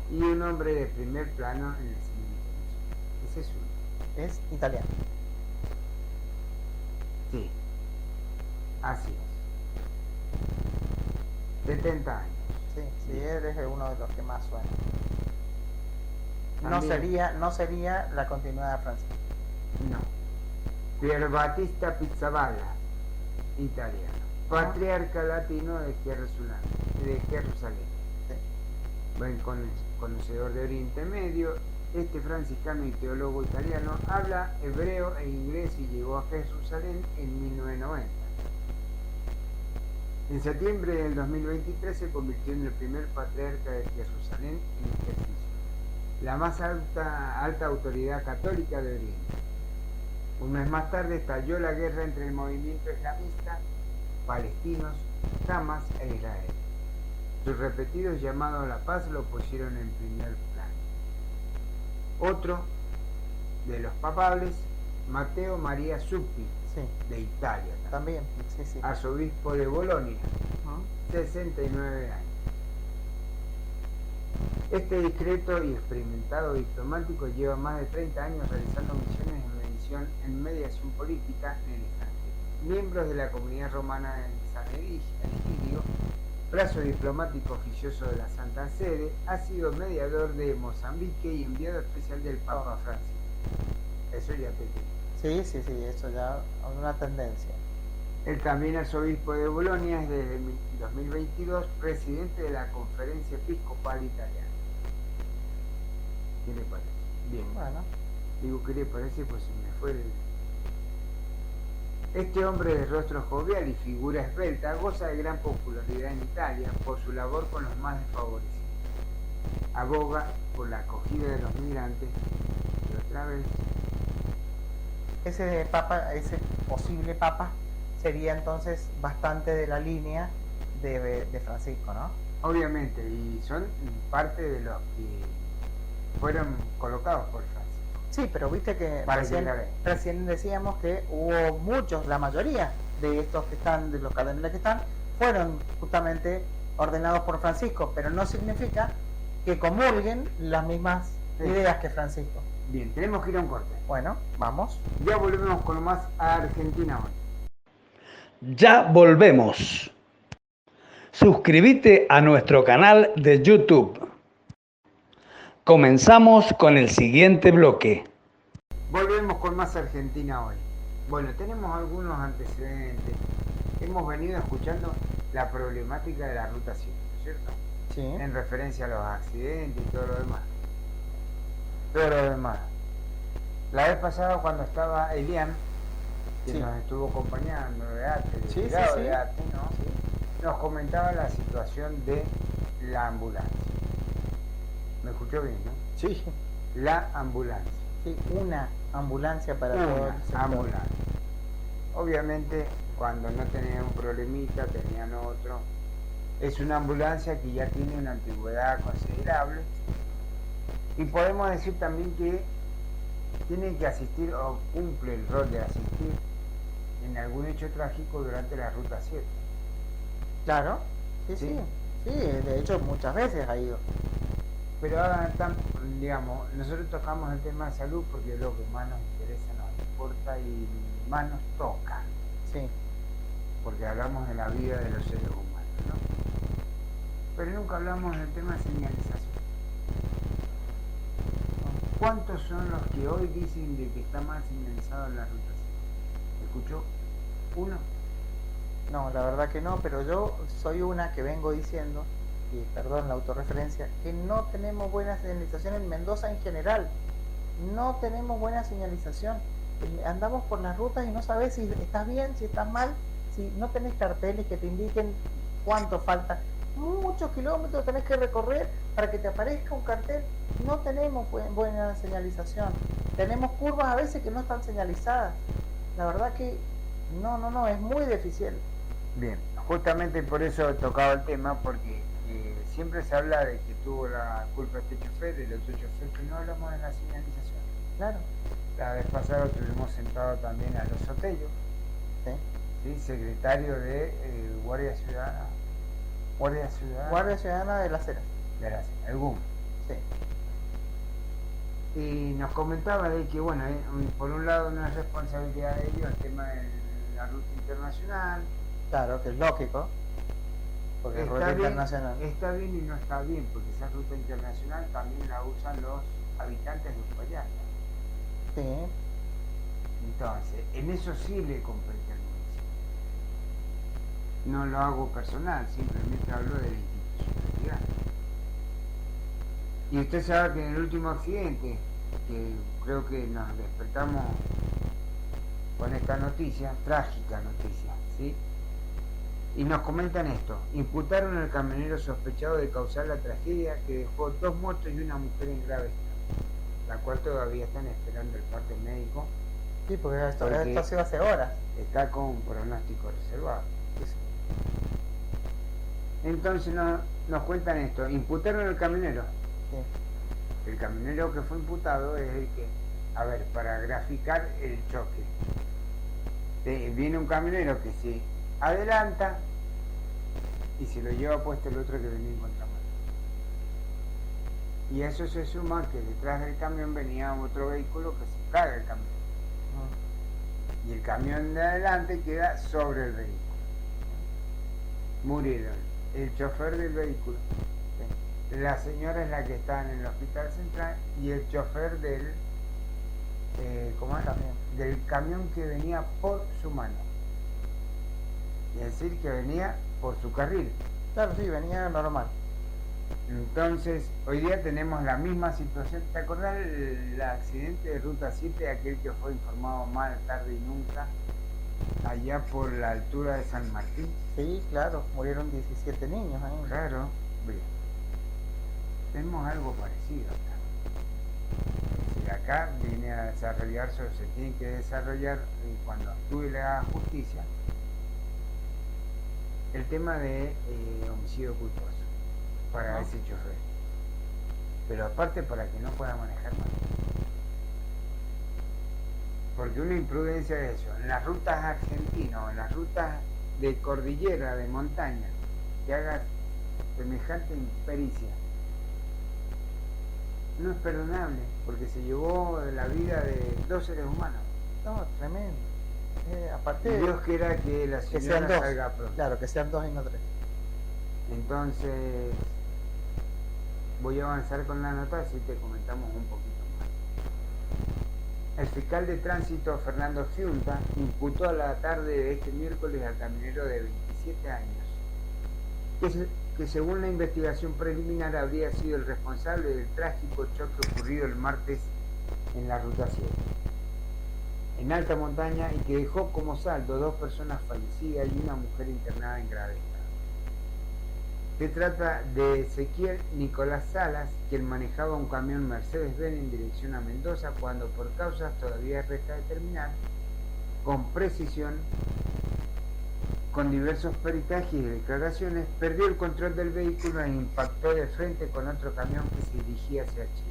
Ujú. y un hombre de primer plano en el cine internacional. Ese es uno. Es italiano. Sí, así es. 70 años. Sí, él es uno de los que más suena. También. No sería la continuidad de Francisco. No. Pier Battista Pizzaballa, italiano. Patriarca latino de Jerusalén. Sí. Buen conocedor de Oriente Medio, este franciscano y teólogo italiano habla hebreo e inglés y llegó a Jerusalén en 1990. En septiembre del 2023 se convirtió en el primer patriarca de Jerusalén en ejercicio, la más alta autoridad católica de Oriente. Un mes más tarde estalló la guerra entre el movimiento islamista, palestinos, Hamas e Israel. Sus repetidos llamados a la paz lo pusieron en primer plano. Otro de los papables, Matteo Maria Zuppi, Sí, de Italia, también. Sí. arzobispo de Bolonia, Ujú. 69 años. Este discreto y experimentado diplomático lleva más de 30 años realizando misiones en mediación política en el extranjero. Miembros de la comunidad romana en San Egidio, brazo diplomático oficioso de la Santa Sede, ha sido mediador de Mozambique y enviado especial del Papa Francisco. Eso ya te digo. Sí, eso ya es una tendencia. El también arzobispo de Bolonia es desde 2022 presidente de la Conferencia Episcopal Italiana. ¿Qué le parece? Bien. Bueno, Digo, ¿qué le parece? Pues se me fue el... Este hombre de rostro jovial y figura esbelta goza de gran popularidad en Italia por su labor con los más desfavorecidos. Aboga por la acogida de los migrantes y otra vez ese posible papa sería entonces bastante de la línea de Francisco, ¿no? obviamente, y son parte de los que fueron colocados por Francisco. Sí, pero viste que Para que la vean. recién decíamos que hubo muchos, la mayoría de estos que están, de los cardenales que están, fueron justamente ordenados por Francisco, pero no significa que comulguen las mismas Sí. ideas que Francisco. Bien, tenemos que ir a un corte. Bueno, vamos. Ya volvemos con más a Argentina hoy. Ya volvemos. Suscríbete a nuestro canal de YouTube. Comenzamos con el siguiente bloque. Volvemos con más Argentina hoy. Bueno, tenemos algunos antecedentes. Hemos venido escuchando la problemática de la Ruta 7, ¿cierto? Sí. En referencia a los accidentes y todo lo demás. Todo lo demás. La vez pasada cuando estaba Elian, que Sí. nos estuvo acompañando de arte, Sí, sí. de arte, ¿no? Nos comentaba la situación de la ambulancia. ¿Me escuchó bien, no? Sí. La ambulancia. Sí, una ambulancia para todo el Una sector. ambulancia. Obviamente, cuando no tenían un problemita, tenían otro. Es una ambulancia que ya tiene una antigüedad considerable. Y podemos decir también que tiene que asistir o cumple el rol de asistir en algún hecho trágico durante la Ruta 7. Claro, sí, Sí. sí. Sí, de hecho muchas veces ha ido. Pero ahora, digamos, nosotros tocamos el tema de salud porque es lo que más nos interesa, nos importa y más nos toca, Sí. porque hablamos de la vida de los seres humanos, ¿no? Pero nunca hablamos del tema de señalización. ¿Cuántos son los que hoy dicen de que está mal señalizado en la ruta 7? ¿Escuchó? ¿Uno? No, la verdad que no, pero yo soy una que vengo diciendo, y perdón la autorreferencia, que no tenemos buena señalización en Mendoza en general. No tenemos buena señalización. Andamos por las rutas y no sabes si estás bien, si estás mal, si no tenés carteles que te indiquen cuánto falta. Muchos kilómetros tenés que recorrer para que te aparezca un cartel. No tenemos buena señalización. Tenemos curvas a veces que no están señalizadas. La verdad que no, es muy deficiente. Bien, justamente por eso tocaba el tema, porque siempre se habla de que tuvo la culpa este chofer, el otro chofer, que no hablamos de la señalización. Claro. La vez pasada tuvimos sentado también a los Sotello, Sí. ¿sí? Secretario de Guardia Ciudadana. Guardia Ciudadana de las Heras. Gracias, el GUM. Sí. Y nos comentaba de que, bueno, por un lado no es responsabilidad de ellos el tema de la ruta internacional. Claro, que es lógico. Porque es ruta internacional. Está bien y no está bien, porque esa ruta internacional también la usan los habitantes de Uspallata. Sí. Entonces, en eso sí le compete al municipio. No lo hago personal, simplemente hablo de la institucionalidad. Y usted sabe que en el último accidente, que creo que nos despertamos con esta noticia, trágica noticia, ¿sí? Y nos comentan esto: imputaron al camionero sospechado de causar la tragedia que dejó 2 muertos y una mujer en grave estado, la cual todavía están esperando el parte médico. Sí, porque esto Porque ha sido hace horas. está con pronóstico reservado. Entonces nos cuentan esto: imputaron al camionero. Sí. El camionero que fue imputado es el que, a ver, para graficar el choque, viene un camionero que se adelanta y se lo lleva puesto el otro que venía en contramano. Y a eso se suma que detrás del camión venía otro vehículo que se caga el camión. Y el camión de adelante queda sobre el vehículo. Murieron el chofer del vehículo, la señora es la que está en el hospital central, y el chofer del del camión que venía por su mano. Es decir, que venía por su carril. Claro, sí, venía normal. Entonces, hoy día tenemos la misma situación. ¿Te acordás el accidente de Ruta 7, aquel que fue informado mal, tarde y nunca, allá por la altura de San Martín? Sí, claro, murieron 17 niños ahí. Claro, bien. Tenemos algo parecido acá. Es decir, acá viene a desarrollarse, o se tiene que desarrollar, cuando actúe la justicia, el tema de homicidio culposo para ese chofer. pero aparte para que no pueda manejar más. Porque una imprudencia de eso, en las rutas argentinas, en las rutas de cordillera, de montaña, que hagas semejante impericia, no es perdonable, porque se llevó la vida de 2 seres humanos. No, tremendo. Y Aparte, Dios quiera que la que sean señora dos. salga pronto. Claro, que sean 2 y no 3. Entonces, voy a avanzar con la nota, así te comentamos un poquito más. El fiscal de tránsito Fernando Giunta imputó a la tarde de este miércoles al camionero de 27 años, que según la investigación preliminar habría sido el responsable del trágico choque ocurrido el martes en la Ruta 7, en alta montaña, y que dejó como saldo 2 personas fallecidas y una mujer internada en grave estado. Se trata de Ezequiel Nicolás Salas, quien manejaba un camión Mercedes-Benz en dirección a Mendoza cuando, por causas todavía resta determinar con precisión, con diversos peritajes y declaraciones, perdió el control del vehículo e impactó de frente con otro camión que se dirigía hacia Chile.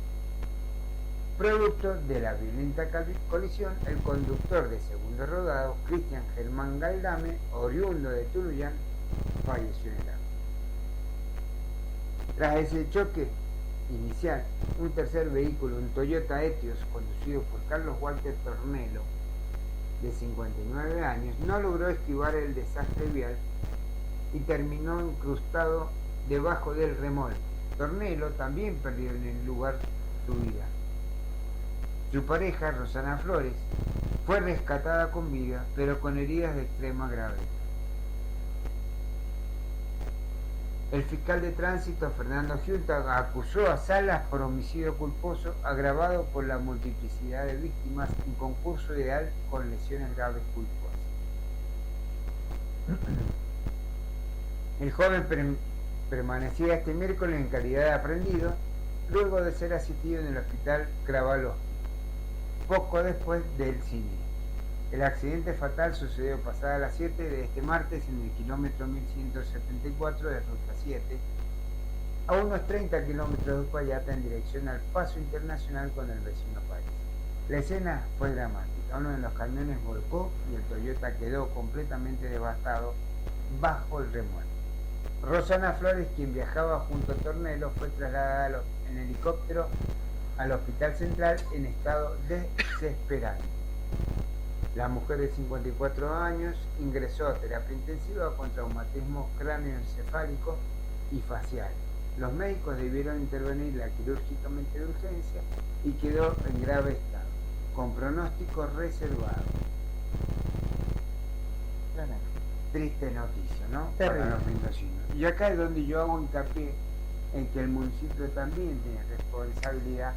Producto de la violenta colisión, el conductor de segundo rodado, Cristian Germán Galdame, oriundo de Tunuyán, falleció en el acto. Tras ese choque inicial, un tercer vehículo, un Toyota Etios, conducido por Carlos Walter Tornelo, de 59 años, no logró esquivar el desastre vial y terminó incrustado debajo del remolque. Tornelo también perdió en el lugar su vida. Su pareja, Rosana Flores, fue rescatada con vida, pero con heridas de extrema gravedad. El fiscal de tránsito, Fernando Giunta, acusó a Salas por homicidio culposo agravado por la multiplicidad de víctimas en concurso ideal con lesiones graves culposas. El joven permanecía este miércoles en calidad de aprehendido, luego de ser asistido en el hospital Kravaloski, poco después del cine. El accidente fatal sucedió pasada las 7 de este martes en el kilómetro 1174 de Ruta 7, a unos 30 kilómetros de Uspallata en dirección al paso internacional con el vecino país. La escena fue dramática. Uno de los camiones volcó y el Toyota quedó completamente devastado bajo el remolque. Rosana Flores, quien viajaba junto a Tornelo, fue trasladada en helicóptero al Hospital Central en estado desesperante. La mujer de 54 años ingresó a terapia intensiva con traumatismo cráneoencefálico y facial. Los médicos debieron intervenirla quirúrgicamente de urgencia y quedó en grave estado, con pronóstico reservado. Triste noticia, ¿no? Terrible. Para los mendocinos. Y acá es donde yo hago hincapié en que el municipio también tiene responsabilidad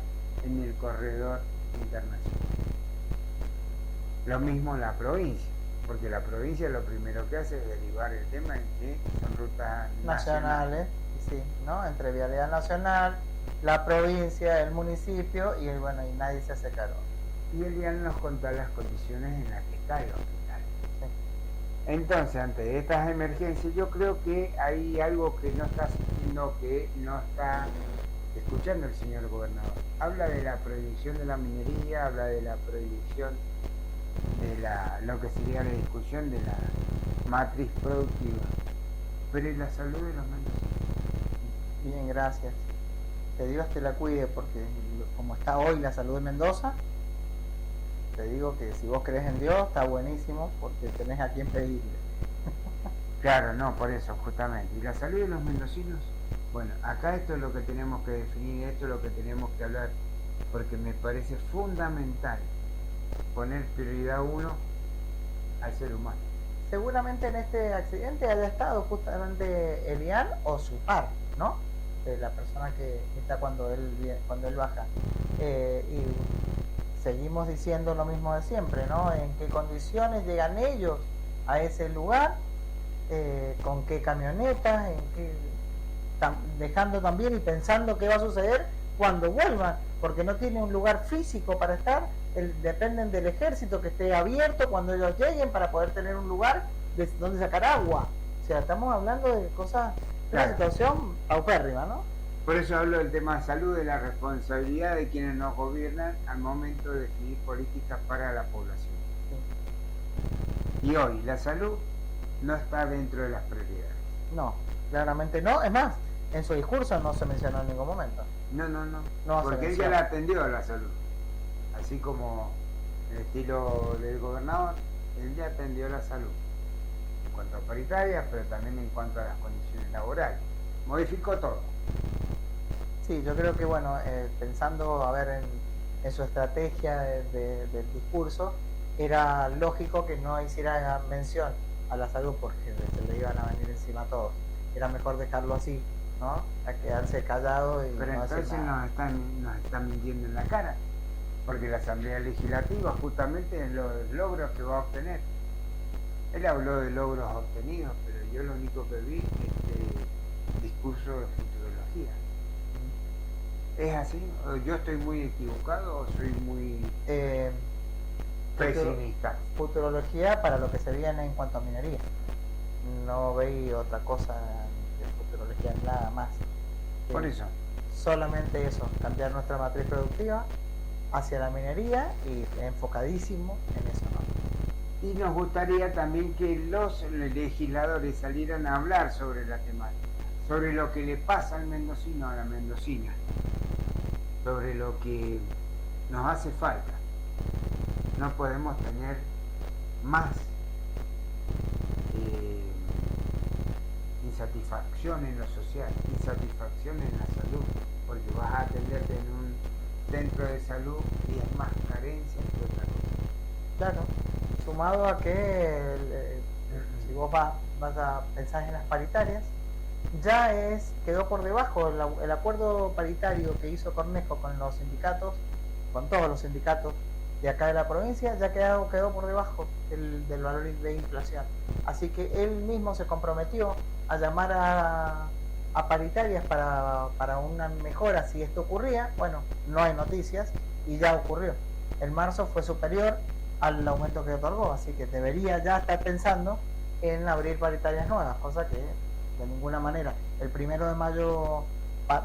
en el corredor internacional. Lo mismo la provincia, porque la provincia lo primero que hace es derivar el tema en que son rutas Nacionales, sí, ¿no? Entre Vialidad Nacional, la provincia, el municipio y bueno, y nadie se hace cargo. Y el IAN nos contó las condiciones en las que está el hospital. Sí. Entonces, ante estas emergencias, yo creo que hay algo que no está sintiendo, que no está escuchando el señor gobernador. Habla de la prohibición de la minería, habla de la prohibición de lo que sería la discusión de la matriz productiva, pero ¿y la salud de los mendocinos? Bien, gracias. Que Dios te la cuide, porque como está hoy la salud de Mendoza, te digo que si vos crees en Dios está buenísimo, porque tenés a quien pedirle. Claro, no, por eso, justamente. ¿Y la salud de los mendocinos? Bueno, acá esto es lo que tenemos que definir, esto es lo que tenemos que hablar, porque me parece fundamental poner prioridad 1 al ser humano. Seguramente en este accidente haya estado justamente Elian o su par, ¿no? De la persona que está cuando él baja. Y seguimos diciendo lo mismo de siempre, ¿no? En qué condiciones llegan ellos a ese lugar, con qué camionetas, dejando también y pensando qué va a suceder cuando vuelvan, porque no tiene un lugar físico para estar, dependen del ejército que esté abierto cuando ellos lleguen para poder tener un lugar de donde sacar agua. O sea, estamos hablando de cosas, una Claro. situación paupérrima, ¿no? Por eso hablo del tema de salud, de la responsabilidad de quienes nos gobiernan al momento de definir políticas para la población. Y hoy la salud no está dentro de las prioridades. No, claramente no. Es más, en su discurso no se mencionó en ningún momento. No, No se porque él ya menciona. la atendió a la salud. Así como el estilo del gobernador, él ya atendió la salud. En cuanto a paritarias, pero también en cuanto a las condiciones laborales. Modificó todo. Sí, yo creo que, bueno, pensando, a ver, en su estrategia del discurso, era lógico que no hiciera mención a la salud porque se le iban a venir encima a todos. Era mejor dejarlo así, ¿no? A quedarse callado y Pero no decir entonces nada. nos están mintiendo en la cara. Porque la Asamblea Legislativa justamente es los logros que va a obtener. Él habló de logros obtenidos, pero yo lo único que vi es discurso de futurología. ¿Es así? ¿O yo estoy muy equivocado o soy muy Eh, pesimista? Futurología para lo que se viene en cuanto a minería. No veis otra cosa de futurología, nada más. Por eso. Solamente eso, cambiar nuestra matriz productiva hacia la minería y enfocadísimo en eso, ¿no? Y nos gustaría también que los legisladores salieran a hablar sobre la temática, sobre lo que le pasa al mendocino, a la mendocina, sobre lo que nos hace falta. No podemos tener más insatisfacción en lo social, insatisfacción en la salud, porque vas a atenderte en un centro de salud y es más carencia que otra cosa. Claro, sumado a que si vos vas a pensar en las paritarias, ya quedó por debajo el acuerdo paritario que hizo Cornejo con los sindicatos, con todos los sindicatos de acá de la provincia, ya quedó por debajo del valor de inflación. Así que él mismo se comprometió a llamar a paritarias para una mejora si esto ocurría. Bueno, no hay noticias y ya ocurrió. El marzo fue superior al aumento que otorgó, así que debería ya estar pensando en abrir paritarias nuevas, cosa que de ninguna manera. El 1 de mayo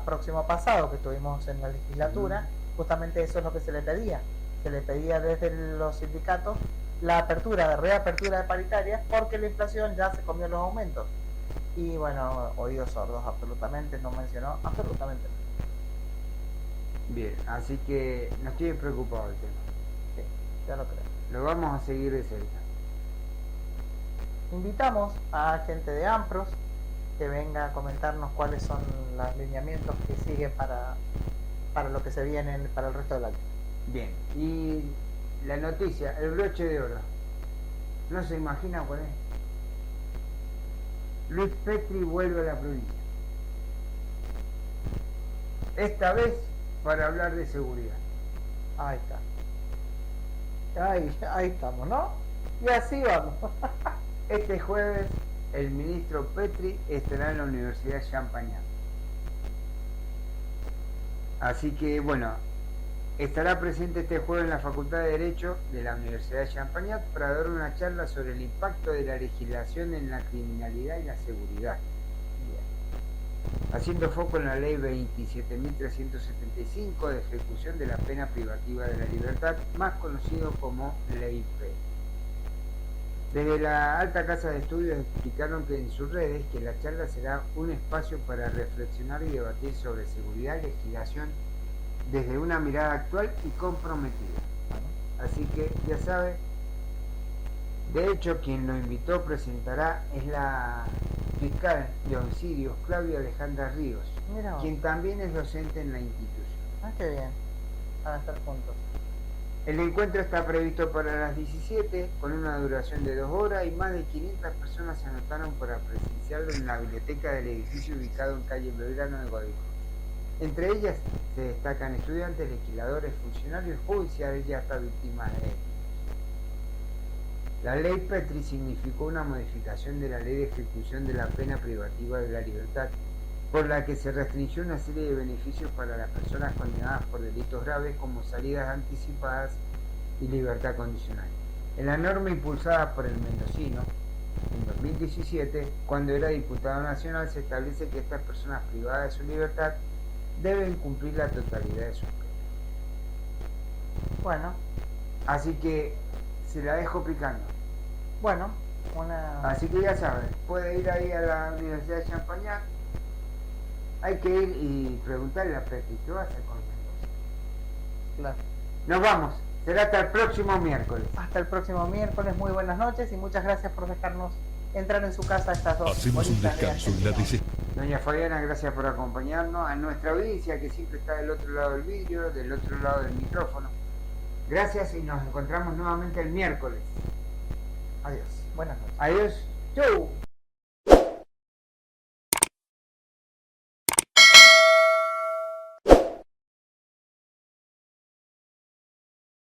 próximo pasado que estuvimos en la legislatura, justamente eso es lo que se le pedía. Se le pedía desde los sindicatos la reapertura de paritarias porque la inflación ya se comió los aumentos. Y bueno, oídos sordos absolutamente, no mencionó absolutamente nada. Bien, así que no estoy preocupado del tema. Sí, ya lo creo. Lo vamos a seguir de cerca. Invitamos a gente de AMPROS que venga a comentarnos cuáles son los lineamientos que siguen para lo que se viene para el resto del año. Bien, y la noticia, el broche de oro. ¿No se imagina cuál es? Luis Petri vuelve a la provincia. Esta vez para hablar de seguridad. Ahí está. Ahí estamos, ¿no? Y así vamos. Este jueves el ministro Petri estará en la Universidad Champagnat. Así que bueno, estará presente este jueves en la Facultad de Derecho de la Universidad de Champagnat para dar una charla sobre el impacto de la legislación en la criminalidad y la seguridad. Haciendo foco en la ley 27.375 de ejecución de la pena privativa de la libertad, más conocido como Ley P. Desde la Alta Casa de Estudios explicaron que en sus redes que la charla será un espacio para reflexionar y debatir sobre seguridad y legislación desde una mirada actual y comprometida. Así que ya sabe, de hecho quien lo invitó presentará es la fiscal de homicidios Claudia Alejandra Ríos, Mira vos. quien también es docente en la institución. Ah, qué bien. Van a estar juntos. El encuentro está previsto para las 17 con una duración de 2 horas y más de 500 personas se anotaron para presenciarlo en la biblioteca del edificio ubicado en calle Belgrano de Guadix. Entre ellas se destacan estudiantes, legisladores, funcionarios judiciales y hasta víctimas de delitos. La ley Petri significó una modificación de la ley de ejecución de la pena privativa de la libertad, por la que se restringió una serie de beneficios para las personas condenadas por delitos graves como salidas anticipadas y libertad condicional. En la norma impulsada por el mendocino, en 2017, cuando era diputado nacional, se establece que estas personas privadas de su libertad deben cumplir la totalidad de sus penas. Bueno, Así que se la dejo picando. bueno, una... Así que ya saben, puede ir ahí a la Universidad de Champañat. Hay que ir y preguntarle a Petty, ¿qué va a hacer con Mendoza? Claro. Nos vamos, será hasta el próximo miércoles. Hasta el próximo miércoles, muy buenas noches y muchas gracias por dejarnos entrar en su casa a estas 2 Hacemos un horitas de descanso en la Argentina. DC. Doña Fabiana, gracias por acompañarnos. A nuestra audiencia que siempre está del otro lado del vidrio, del otro lado del micrófono. Gracias y nos encontramos nuevamente el miércoles. Adiós. Buenas noches. Adiós. Chau.